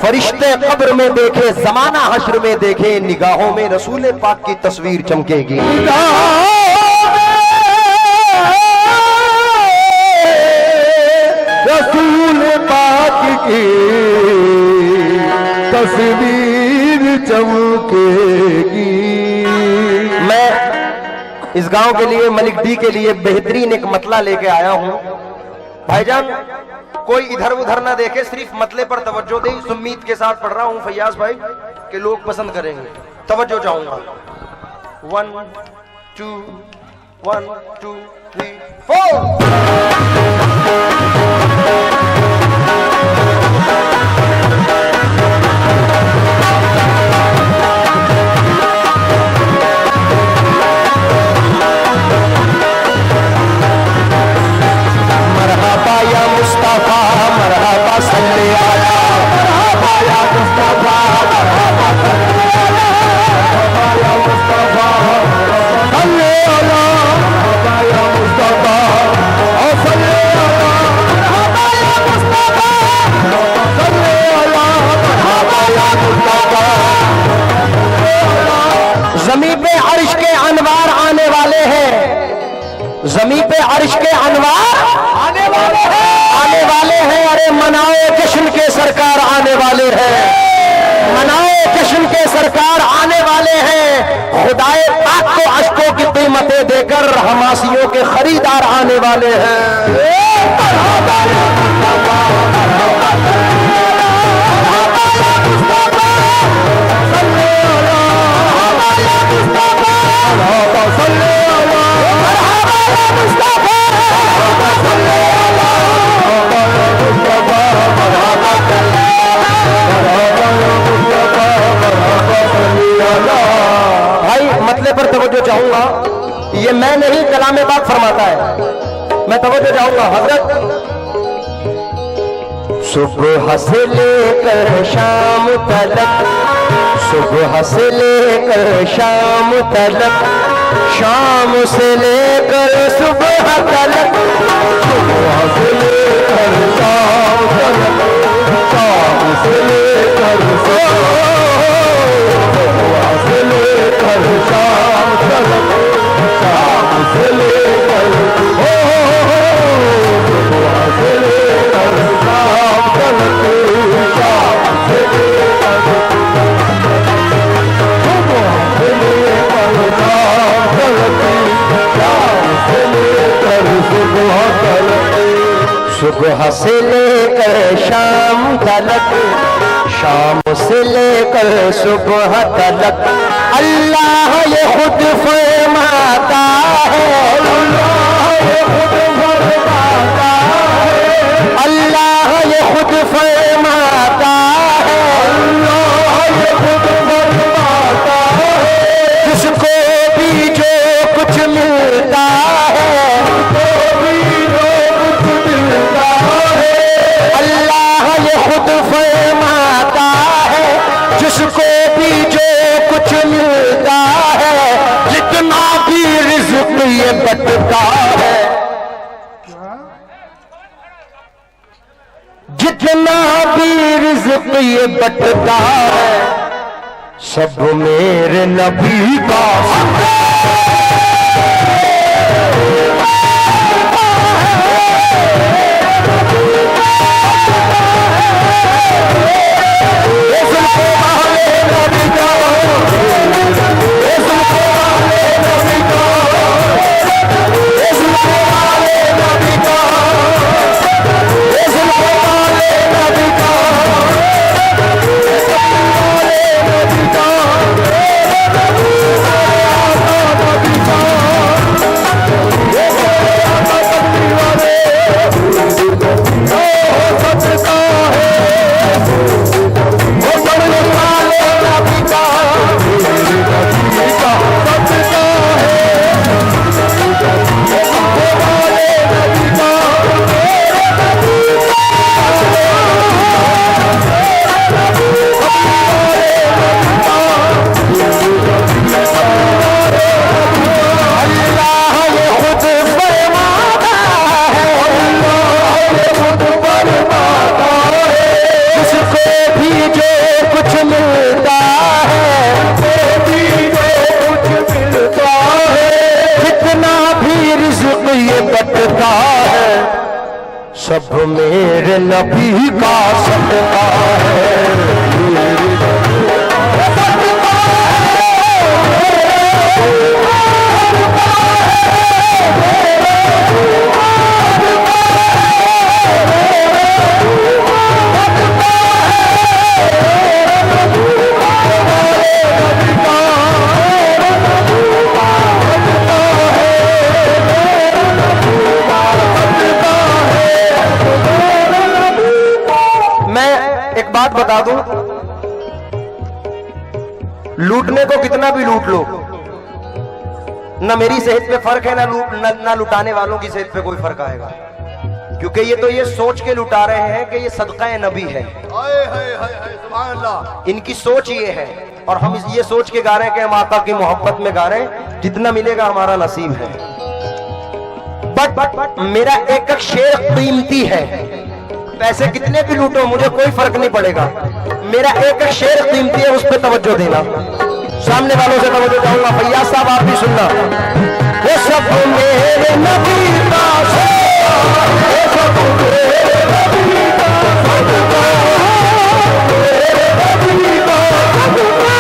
फरिश्ते कब्र में देखे, जमाना हश्र में देखे, निगाहों में रसूल पाक की तस्वीर चमकेगी। रसूल पाक की तस्वीर चमकेगी। मैं इस गांव के लिए, मलिक डी के लिए बेहतरीन एक मतला लेके आया हूं। भाईजान कोई इधर उधर ना देखे, सिर्फ मतले पर तवज्जो दे। इस उम्मीद के साथ पढ़ रहा हूं फैयाज भाई के लोग पसंद करेंगे। तवज्जो चाहूंगा। 1 2 1 2 3 4। मुस्तफा कीमतें देकर हमासियों के खरीदार आने वाले हैं। भाई मतले पर तवज्जो चाहूंगा, ये मैं नहीं कलामे पाक फरमाता है, मैं तवज्जो चाहूंगा। हजरत सुबह से लेकर शाम तलक, सुबह से लेकर शाम तलक, शाम से लेकर सुबह तलक, सुबह से लेकर शाम तलक, शाम से लेकर सुबह से लेकर शाम तलक, शाम से लेकर सुबह से लेकर शाम तलक, शाम से लेकर सुबह से लेकर शाम तलक, शाम से लेकर सुबह तलक, सुबह से लेकर शाम तलक, शाम से लेकर सुबह तलक, अल्लाह ये खुद फरमाता है, अल्लाह ये खुद फरमाता है, अल्लाह ये खुद फरमाता है, अल्लाह ये खुद फरमाता है, जिसको भी जो कुछ मिलता है, जिसको भी जो कुछ मिलता है, अल्लाह ये खुद फरमाता है, जिसको भी जो कुछ मिलता है, जितना भी रिज़्क़ ये बंटता है, जितना भी रिज़्क़ ये बंटता है, सब मेरे नबी का सब मेरे नबी का सदका है। एक बात बता दूं, लूटने को कितना भी लूट लो, ना मेरी सेहत पे फर्क है, ना लुटाने वालों की सेहत पे कोई फर्क आएगा, क्योंकि ये तो ये सोच के लुटा रहे हैं कि ये सदका नबी है। सुभान अल्लाह, इनकी सोच ये है, और हम ये सोच के गा रहे हैं कि हम आका की मोहब्बत में गा रहे हैं, जितना मिलेगा हमारा नसीब है। बट मेरा एक एक शेर कीमती है, पैसे कितने भी लूटो मुझे कोई फर्क नहीं पड़ेगा, मेरा एक एक शेर कीमती है, उस पर तवज्जो देना। सामने वालों से तवज्जो चाहूंगा, भैया साहब आप भी सुनना। वो सब मेरे नबी का वो सब मेरे नबी का सदका, मेरे नबी का सदका,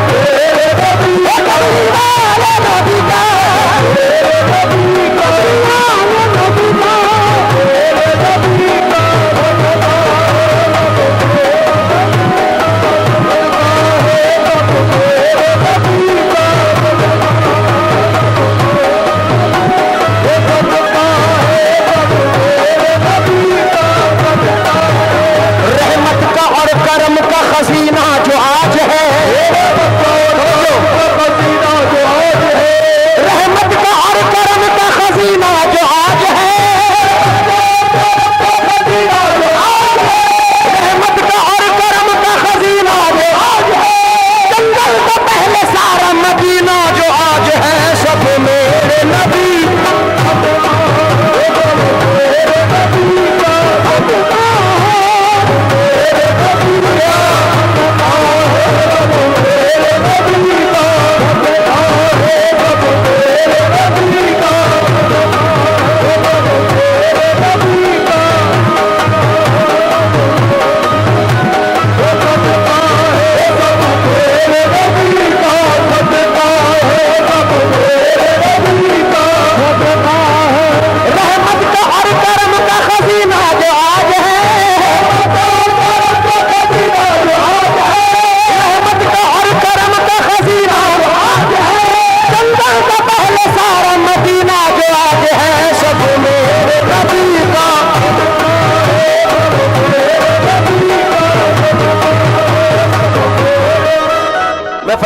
मेरे नबी का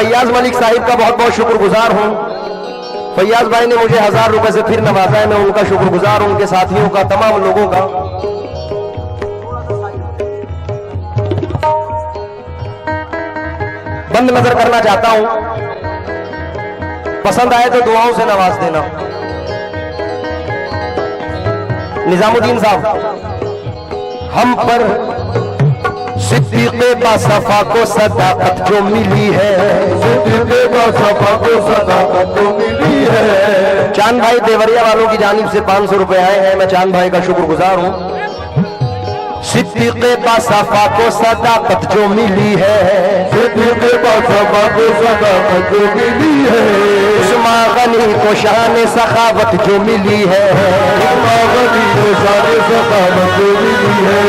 फैयाज मलिक साहिब का बहुत बहुत शुक्रगुजार हूँ। फैयाज भाई ने मुझे 1000 रुपए से फिर नवाजा है, मैं उनका शुक्रगुजार हूँ, उनके साथियों का, तमाम लोगों का। बंद नजर करना चाहता हूं, पसंद आए तो दुआओं से नवाज देना। निजामुद्दीन साहब, हम पर सिद्दीक़े बासफ़ा को सदाकत जो मिली है, सिद्दीक़े बासफ़ा को सदाकत जो मिली है। चांद भाई देवरिया वालों की जानिब से 500 रुपए आए हैं, मैं चांद भाई का शुक्रगुजार हूं। सिद्दीक़े बासफ़ा को सदाकत जो मिली है, सिद्दीक़े बासफ़ा को सदाकत जो मिली है। उस्मान गनी को शान सखावत जो मिली है, उस्मान गनी को शान सखावत जो मिली है।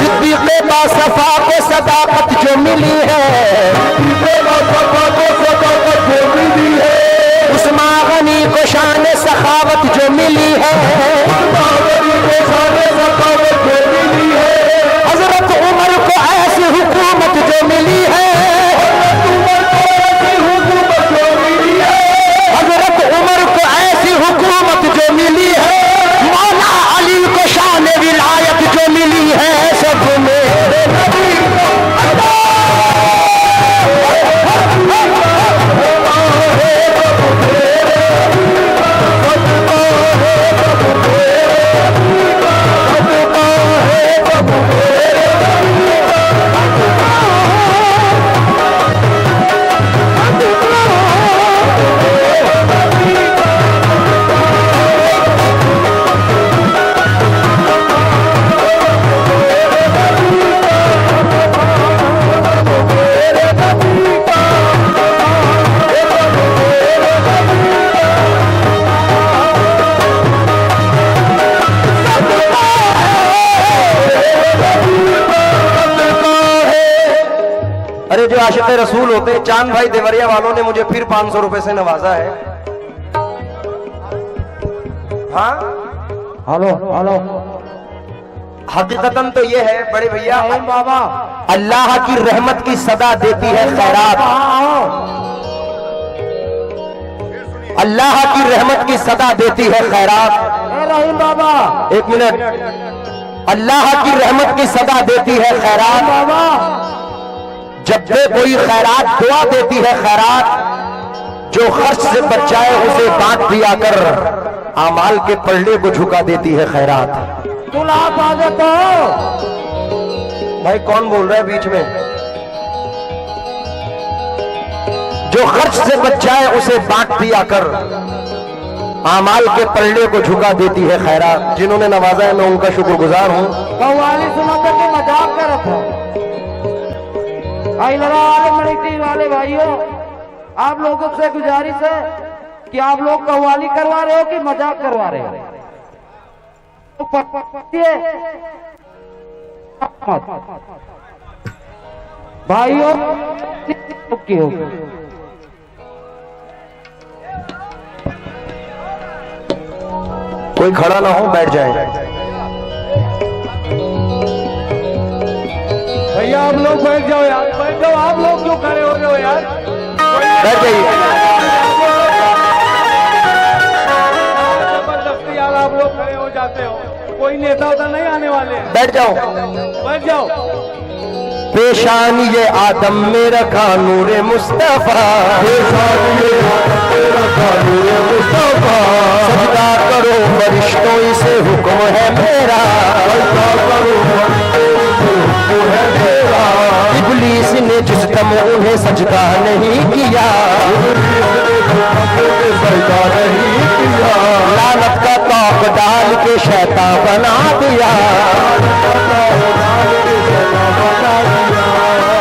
सिद्दीक़े बासफ़ा को सदाकत जो मिली है, सिद्दीक़े बासफ़ा को सदाकत जो मिली है। उस्मान गनी को शान सखावत जो मिली है, उस्मान गनी को शान सखावत जो मिली है। हजरत उमर को ऐसी हुकूमत जो मिली है, हजरत उमर को ऐसी हुकूमत जो मिली है। मौला अली को शान विलायत जो मिली है, सब मेरे नबी को आशिक़ रसूल होते। चांद भाई देवरिया वालों ने मुझे फिर 500 रुपए से नवाजा है। हाँ, हेलो हेलो, हकीकतन तो ये है बड़े भैया, बाबा अल्लाह की रहमत की सदा देती है खैरात। अल्लाह की रहमत की सदा देती है खैरात। रहीम बाबा, एक मिनट, अल्लाह की रहमत की सदा देती है खैरात। बाबा जब भी कोई खैरात दुआ देती है खैरात, जो खर्च से बच जाए उसे बांट दिया कर, आमाल के पल्ले को झुका देती है खैरात। तुला आगे तो भाई कौन बोल रहा है बीच में? जो खर्च से बच जाए उसे बांट दिया कर, आमाल के पल्ले को झुका देती है खैरात। जिन्होंने नवाजा है मैं उनका शुक्रगुजार हूँ। कव्वाली सुनाते के मजाक कर रहा था। वाले वाले भाइयों, आप लोगों से गुजारिश है कि आप लोग कव्वाली करवा रहे हो कि मजाक करवा रहे हो? भाइयों कोई खड़ा ना हो, बैठ जाए। भैया आप लोग बैठ जाओ यार, बैठ जाओ। आप लोग क्यों खड़े हो रहे हो यार? बैठ जाइए। जबरदस्ती यार आप लोग खड़े हो जाते हो। कोई नेता उधर नहीं आने वाले हैं। बैठ जाओ, बैठ जाओ। पेशानी ये आदम में रखा नूरे मुस्तफा, पेशानी ये आदम में रखा नूरे मुस्तफा। सजदा करो फरिश्तों इसे हुक्म है मेरा, सजदा करो फरिश्तों हुक्म है मेरा। इब्लीस ने जिस दम उन्हें सजदा नहीं किया, सजदा नहीं किया। लानत का तौक डाल के शैतान बना दिया।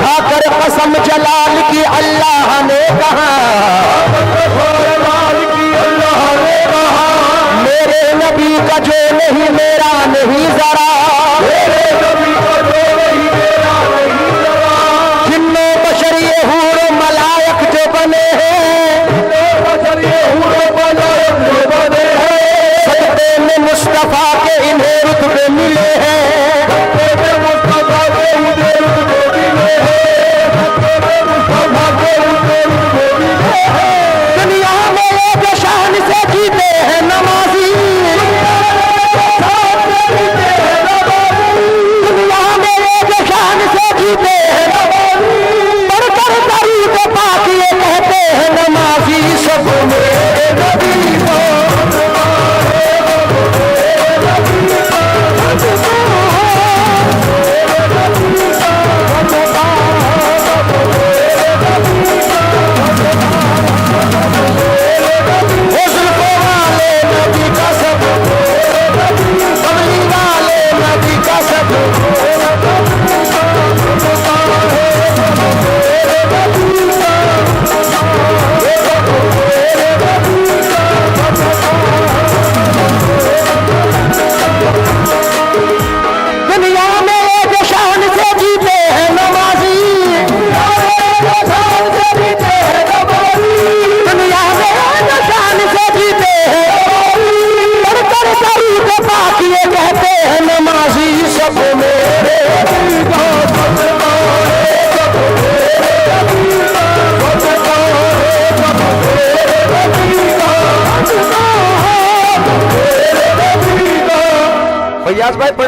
खाकर कसम जलाल की अल्लाह ने कहा, मेरे नबी का जो नहीं मेरा नहीं जरा, जिन्नो बशर ये हूर मलायक जो बने हैं, सजदे में मुस्तफा के इन्हें रुतबे मिले हैं।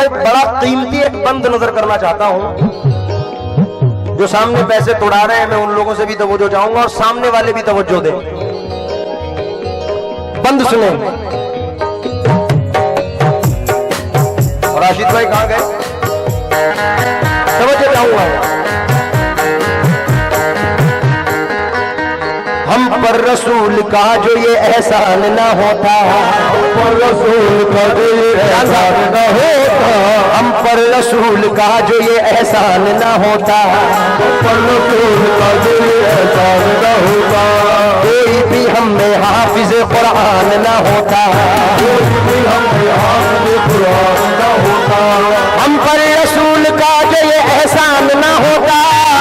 बड़ा कीमती एक बंद नजर करना चाहता हूं। जो सामने पैसे तोड़ा रहे हैं मैं उन लोगों से भी तवज्जो चाहूंगा और सामने वाले भी तवज्जो दें। बंद सुने। राशिद भाई कहां गए? तवज्जो चाहूंगा। हम पर रसूल का जो ये एहसान ना होता, हम पर रसूल का जो ये एहसान ना होता, हम पर रसूल का जो ये एहसान ना होता, हम पर रसूल का जो ये एहसान ना होता, कोई भी हमें हाफिज कुरान ना होता, कोई भी हमें हाफिज कुरान ना होता, हम पर रसूल का जो ये एहसान ना होता,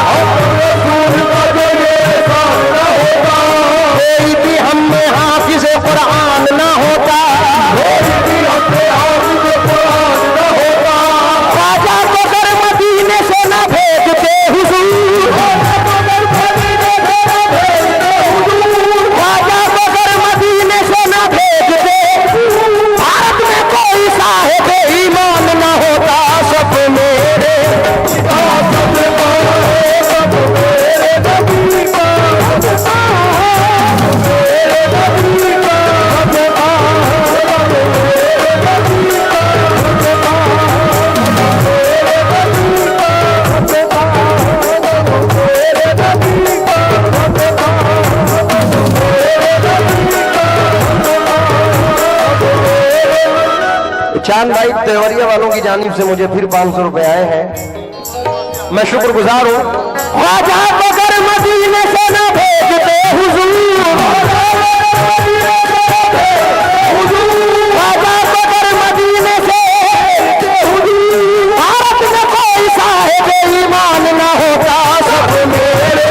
हम पर रसूल का जो ये एहसान ना होता, कोई भी हमें हाफिज कुरान ना होता, कोई भी हमें हाफिज कुरान ना होता, ख्वाजा को कर मदीने से ना भेजते हुजूर, ख्वाजा को कर मदीने से ना भेजते, भारत में कोई साहिब ईमान ना होता, सब मेरे चांद भाई देवरिया वालों की जानिब से मुझे फिर 500 रुपए आए हैं, मैं शुक्रगुजार हूँ। ख्वाजा बगर मदीने से ना भेजते हुजूर, ख्वाजा बगर मदीने से हुजूर, भारत में कोई साहिब ईमान ना होता, सब मेरे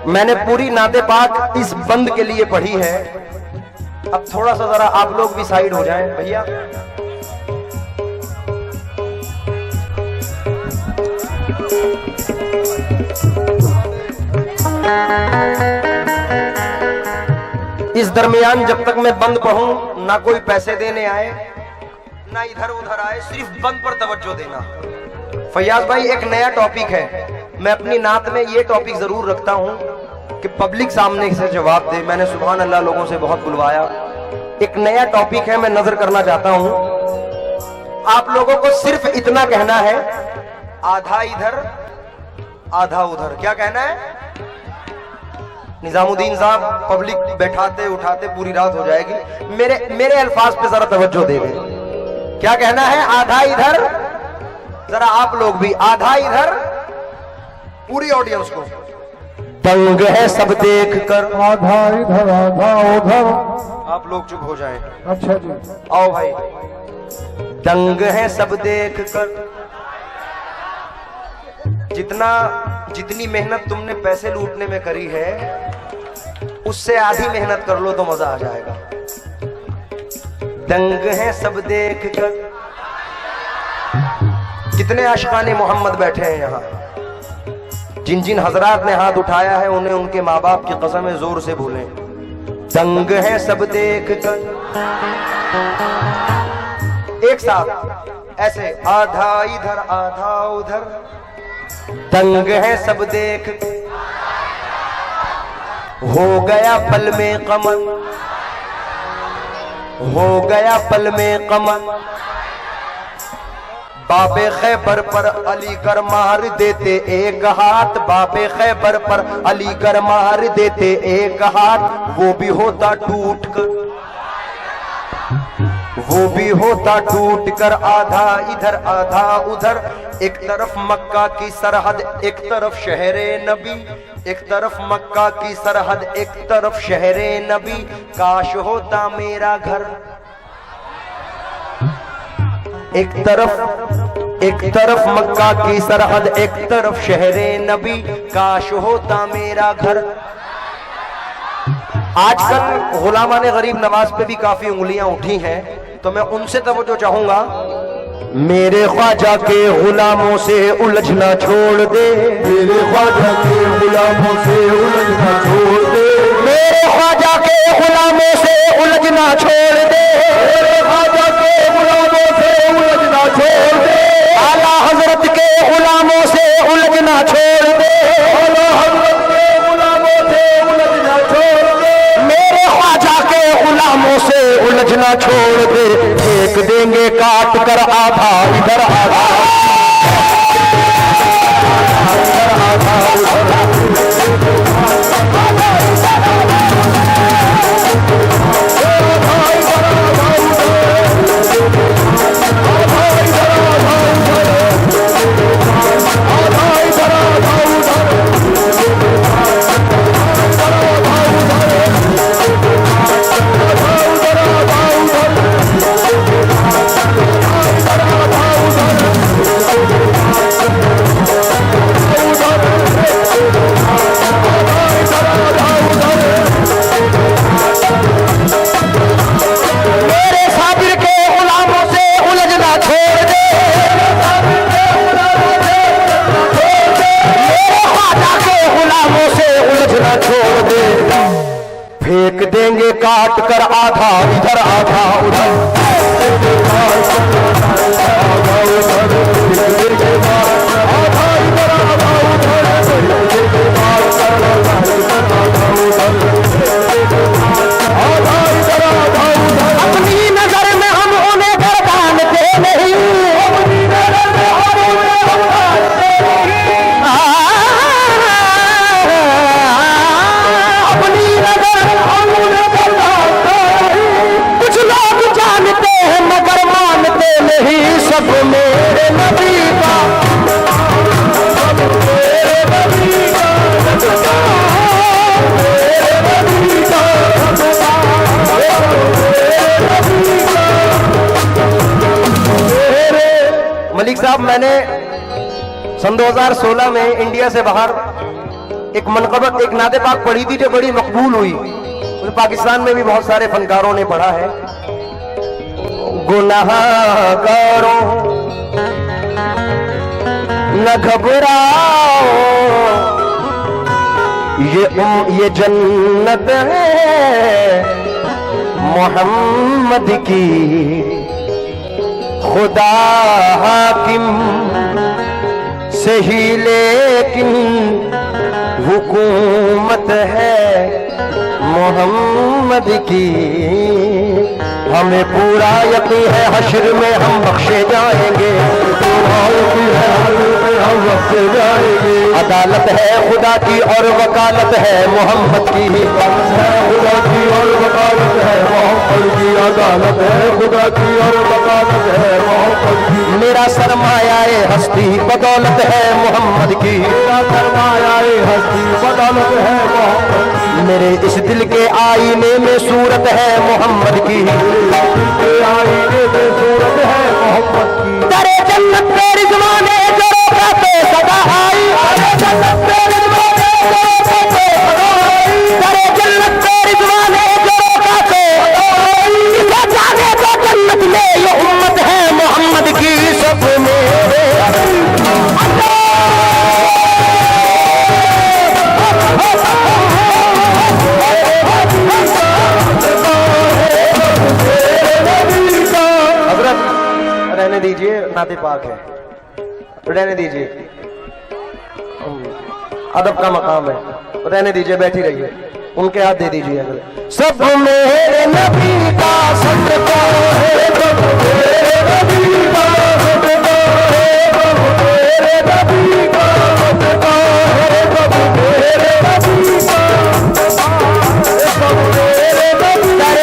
मैंने पूरी नाते पाक इस बंद के लिए पढ़ी है। अब थोड़ा सा जरा आप लोग भी साइड हो जाएं भैया। इस दरमियान जब तक मैं बंद पढ़ूं ना कोई पैसे देने आए ना इधर उधर आए, सिर्फ बंद पर तवज्जो देना। फैयाज भाई एक नया टॉपिक है, मैं अपनी नात में ये टॉपिक जरूर रखता हूं कि पब्लिक सामने से जवाब दे। मैंने सुभान अल्लाह लोगों से बहुत बुलवाया, एक नया टॉपिक है, मैं नजर करना चाहता हूं। आप लोगों को सिर्फ इतना कहना है, आधा इधर आधा उधर। क्या कहना है? निजामुद्दीन साहब पब्लिक बैठाते उठाते पूरी रात हो जाएगी, मेरे अल्फाज पे जरा तवज्जो दे दे। क्या कहना है? आधा इधर, जरा आप लोग भी आधा इधर, पूरी ऑडियंस को। तंग है सब देख कर, आधा इधर आधा उधर। आप लोग चुप हो जाएं। अच्छा जी, आओ भाई। तंग है सब देख कर, जितनी मेहनत तुमने पैसे लूटने में करी है उससे आधी मेहनत कर लो तो मजा आ जाएगा। दंग है सब देख कर। कितने आशिकाने मोहम्मद बैठे हैं यहाँ, जिन जिन हजरात ने हाथ उठाया है उन्हें उनके माँ बाप की कसमें जोर से बोलें। दंग है सब देख कर, एक साथ ऐसे, आधा इधर आधा उधर। दंग है सब देख, हो गया पल में कमल, हो गया पल में कमल। बाबे खैबर पर अली कर मार देते एक हाथ, बाबे खैबर पर अली कर मार देते एक हाथ। वो भी होता टूट कर, वो भी होता टूट कर, आधा इधर आधा उधर। एक तरफ मक्का की सरहद, एक तरफ शहरे नबी, एक तरफ मक्का की सरहद, एक तरफ शहरे नबी। काश होता मेरा घर, एक तरफ मक्का की सरहद, एक तरफ शहरे नबी। काश होता मेरा घर। आजकल गुलामाने गरीब नवाज पे भी काफी उंगलियां उठी हैं, तो मैं उनसे तवज्जो चाहूंगा। मेरे ख्वाजा के गुलामों से उलझना छोड़ दे, मेरे ख्वाजा के गुलामों से उलझना छोड़ दे, मेरे ख्वाजा के गुलामों से उलझना छोड़ दे, मेरे ख्वाजा के गुलामों से उलझना छोड़ दे, आला हजरत के गुलामों से उलझना छोड़ दे, आला हजरत के गुलामों से उलझना छोड़ दे, मेरे ख्वाजा के गुलामों से उलझना छोड़ दे, फेंक देंगे काट कर आधा इधर आधा, फेंक देंगे काट कर आधा इधर आधा उधर, अपनी नजर में हम उन्हें गर्दानते नहीं, अपनी नजर हम उन्हें गर्दानते नहीं, कुछ लोग जानते हैं मगर मानते नहीं, सब मेरे नबी का, सब मेरे नबी का, मेरे नबी का, मलिक साहब, मैंने सन 2016 में इंडिया से बाहर एक मनकबत, एक नाते पाक पढ़ी थी जो बड़ी मकबूल हुई। तो पाकिस्तान में भी बहुत सारे फनकारों ने पढ़ा है। गुनाहगारों न घबराओ, ये जन्नत है मोहम्मद की, खुदा हाकिम सही लेकिन हुकूमत है मोहम्मद की, हमें पूरा यकीन है हश्र में हम बख्शे जाएंगे, पूरा यकीन है हश्र में हम बख्शे जाएंगे, अदालत है खुदा की और वकालत है मोहम्मद की, खुदा की और वकालत है मोहम्मद की, अदालत है खुदा की और वकालत है मोहम्मद की, मेरा सरमाया हस्ती बदौलत है मोहम्मद की, मेरा सरमाया हस्ती बदौलत है मोहम्मद की, मेरे इस दिल के आईने में सूरत है मोहम्मद की, आईने में सूरत है मोहम्मद की, दरे जन्नत पे रिज़वाने जो रोकाते सदा आई, दरे जन्नत पे रिज़वाने जो रोकाते सदा आई, दरे जन्नत पे रिज़वाने जो रोकाते सदा आई, इसे जाने तो जन्नत में ये उम्मत है मोहम्मद की, सब मेरे रहने दीजिए, नाते पाक है, रहने दीजिए, अदब का मकाम है, रहने दीजिए, बैठी रहिए, उनके हाथ दे दीजिए अगले। सब मेरे नबी का सदका है, सब मेरे नबी का सदका है, सब मेरे नबी का सदका है, सब मेरे नबी का, सब मेरे नबी का,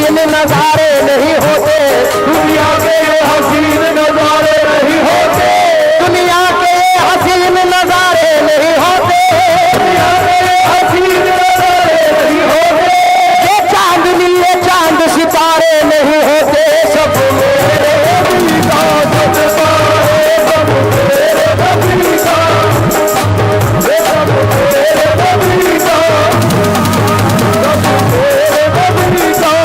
हसीन नजारे नहीं होते, दुनिया के हसीन नजारे नहीं होते, दुनिया के हसीन नजारे नहीं होते, दुनिया के हसीन नजारे नहीं होते, ये चांदनी ये चांद सितारे नहीं होते, सब मेरे नबी का जज्बा है, सब मेरे नबी का, सब मेरे नबी का, सब मेरे नबी का,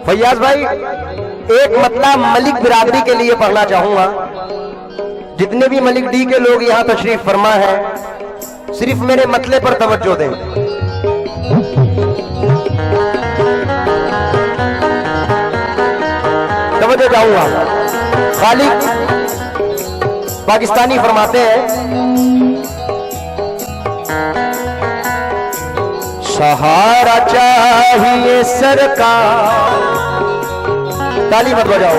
फैयाज भाई एक मतलब मलिक बिरादरी के लिए पढ़ना चाहूंगा। जितने भी मलिक डी के लोग यहां तशरीफ फरमा है, सिर्फ मेरे मतले पर तवज्जो दें। तवज्जो चाहूंगा। खालिक पाकिस्तानी फरमाते हैं, सहारा चाहिए सरकार, ताली मत बजाओ,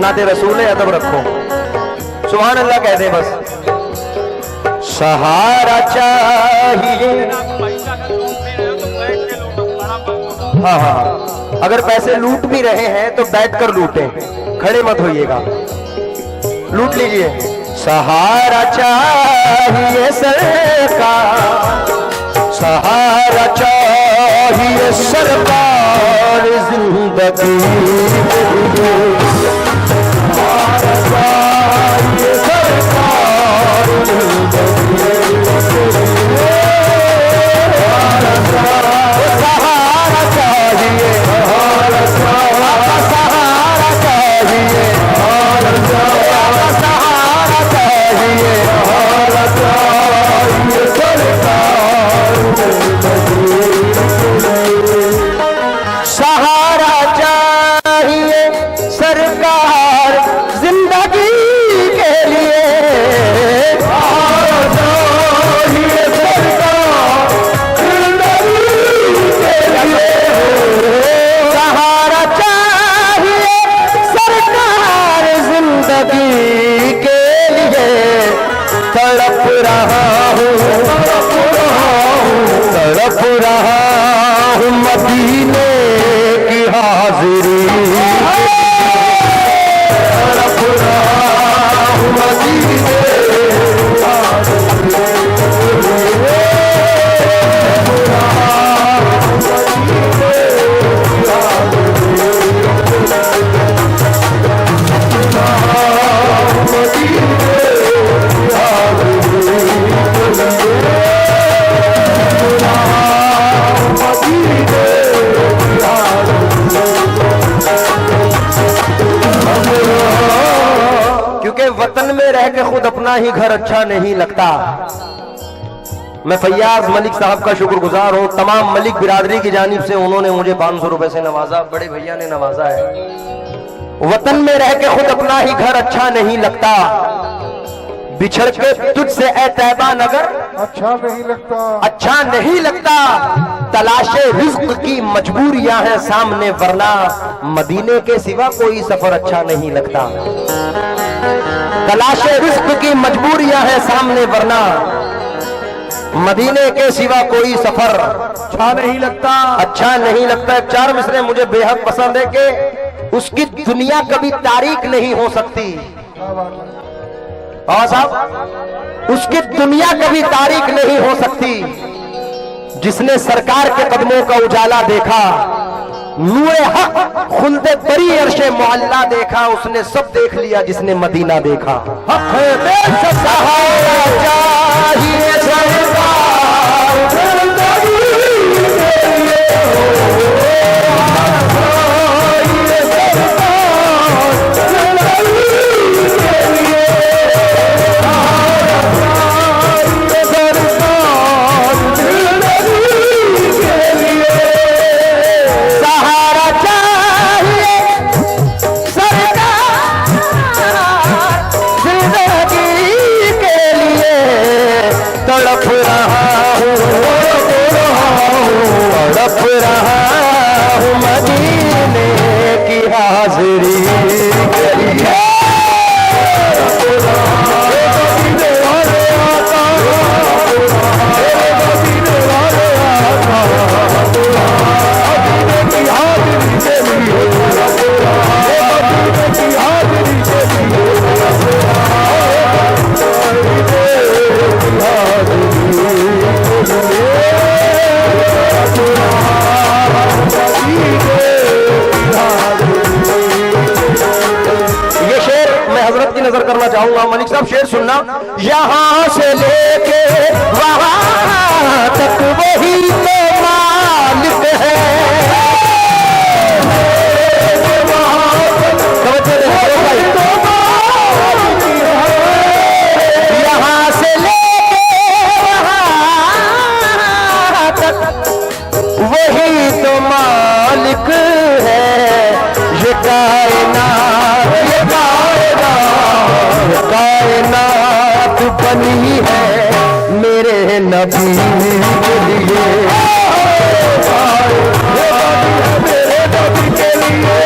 नाते रसूल है, अदब रखो, सुभान अल्लाह कह दे बस। सहारा चाहिए, हाँ हाँ, अगर पैसे लूट भी रहे हैं तो बैठकर लूटें, खड़े मत होइएगा, लूट लीजिए। सहारा चाहिए सरकार, सहारा चाहिए सरकार जिंदगी, सहारा चाहिए सरकार जिंदगी, सहारा चाहिए, सहारा चाहिए, सहारा चाहिए, सहारा चाहिए सहारा चाहिए सरकार जिंदगी के लिए, सहारा चाहिए सरकार जिंदगी के लिए, सहारा चाहिए सरकार जिंदगी के लिए, तड़प रहा हूँ, तड़प रहा हूँ मदीने की हाजिरी, तड़प रहा हूँ मदीने की हाजिरी, क्योंकि वतन में रह के खुद अपना ही घर अच्छा नहीं लगता। मैं फैयाज मलिक साहब का शुक्रगुजार हूँ। तमाम मलिक बिरादरी की जानिब से उन्होंने मुझे 500 रुपए से नवाजा, बड़े भैया ने नवाजा है। वतन में रह के खुद अपना ही घर अच्छा नहीं लगता, बिछड़ के तुझसे ए तैबा नगर अच्छा नहीं लगता, अच्छा नहीं लगता, तलाशे रिज्क की मजबूरियां हैं सामने, वरना मदीने के सिवा कोई सफर अच्छा नहीं लगता। तलाशे रिज्क की मजबूरियां हैं सामने, वरना मदीने के सिवा कोई सफर अच्छा नहीं लगता, अच्छा नहीं लगता। 4 मिसरे मुझे बेहद पसंद है कि उसकी दुनिया कभी तारीख नहीं हो सकती। हाँ साहब, उसकी दुनिया कभी तारीख नहीं हो सकती। जिसने सरकार के कदमों का उजाला देखा, नूरे हक खुल्दे बरी अर्शे मुअल्ला देखा, उसने सब देख लिया जिसने मदीना देखा। हक है सहारा चाहिए सरकार जिंदगी के लिए, तड़प नजर करना चाहूंगा। मलिक साहब शेर सुनना, यहां से लेके वहां तक वही तो मालिक है। यहां से लेके वहां तक वही तो मालिक है। ये कायनात, ये कायनात, ये कायनात बनी है मेरे नबी के लिए। मेरे नबी के लिए,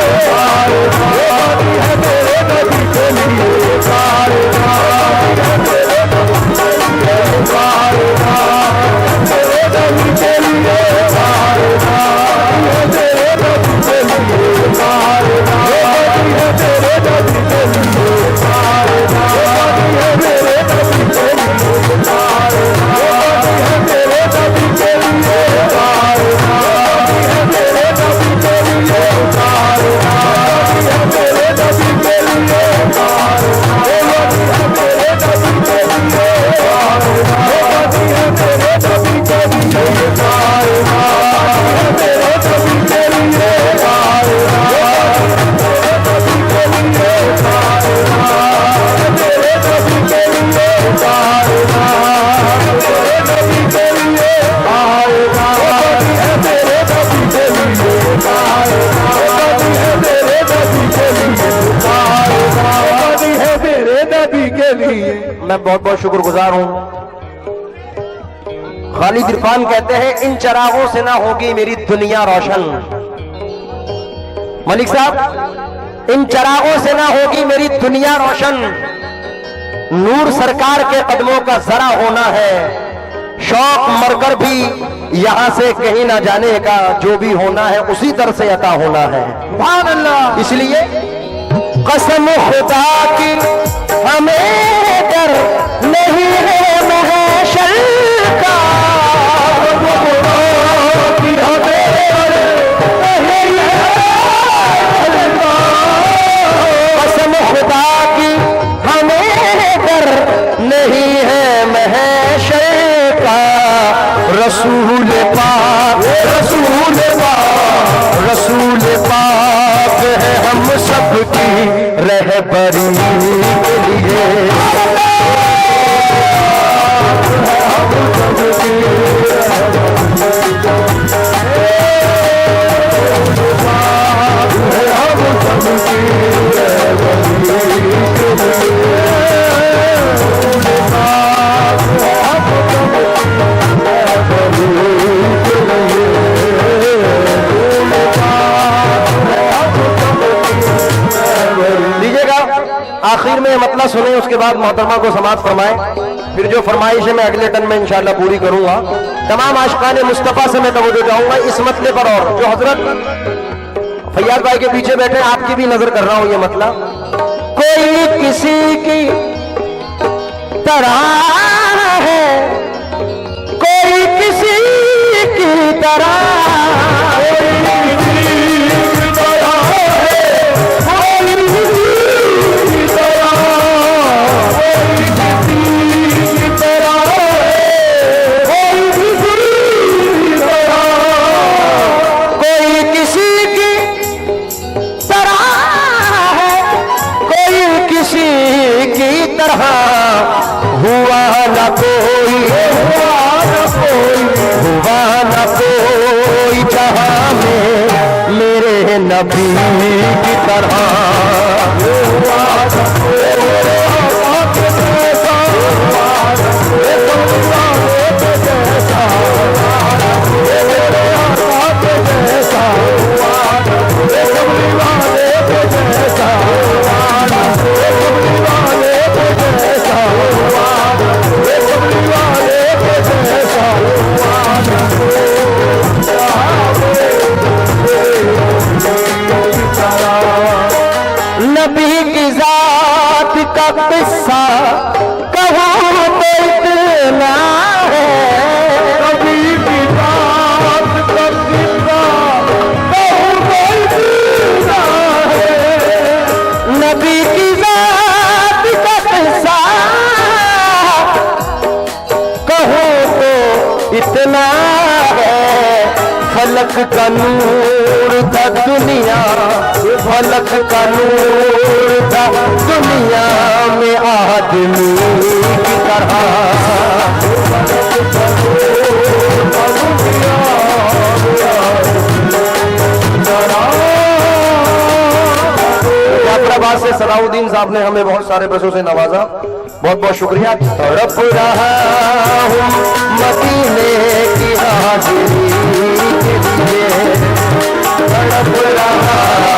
मेरे नबी के लिए, मैं बहुत बहुत शुक्रगुजार हूं। खालिद इरफान कहते हैं, इन चरागों से ना होगी मेरी दुनिया रोशन। मलिक साहब, इन चरागों से ना होगी मेरी दुनिया रोशन। नूर सरकार के कदमों का जरा होना है। शौक मरकर भी यहां से कहीं ना जाने का, जो भी होना है उसी तरह से अता होना है। सुभान अल्लाह। इसलिए कसम खुदा की हमें डर नहीं है महशर का। कसम खुदा की हमें डर नहीं है महशर का। रसूल पाक, रसूल पाक, रसूल पाक है हम सबकी रहबरी के लिए। आखिर में मतलब सुने, उसके बाद मोहतरमा को समाअत फरमाएं। फिर जो फरमाइश है मैं अगले टन में इंशाअल्लाह पूरी करूंगा। तमाम आशिकाने मुस्तफा से मैं तवज्जो चाहूंगा इस मतले पर। और जो हजरत फैयाज भाई के पीछे बैठे, आपकी भी नजर कर रहा हूं ये मतलब। कोई किसी की तरह है, कोई किसी की तरह, हुआ न कोई, हुआ न कोई जहां में मेरे नबी की तरह। नबी की जात का किस्सा कहूं तो इतना है। नबी की जात का किस्सा कहूं तो इतना है। नबी की जात फलक का नूर था दुनिया, फलक का नूर था दुनिया में आदमी की तरह। हैदराबाद से सलाउद्दीन साहब ने हमें बहुत सारे पैसों से नवाजा, बहुत बहुत शुक्रिया। तड़प रहा हूँ मदीने की हाजिरी के लिए, तड़प रहा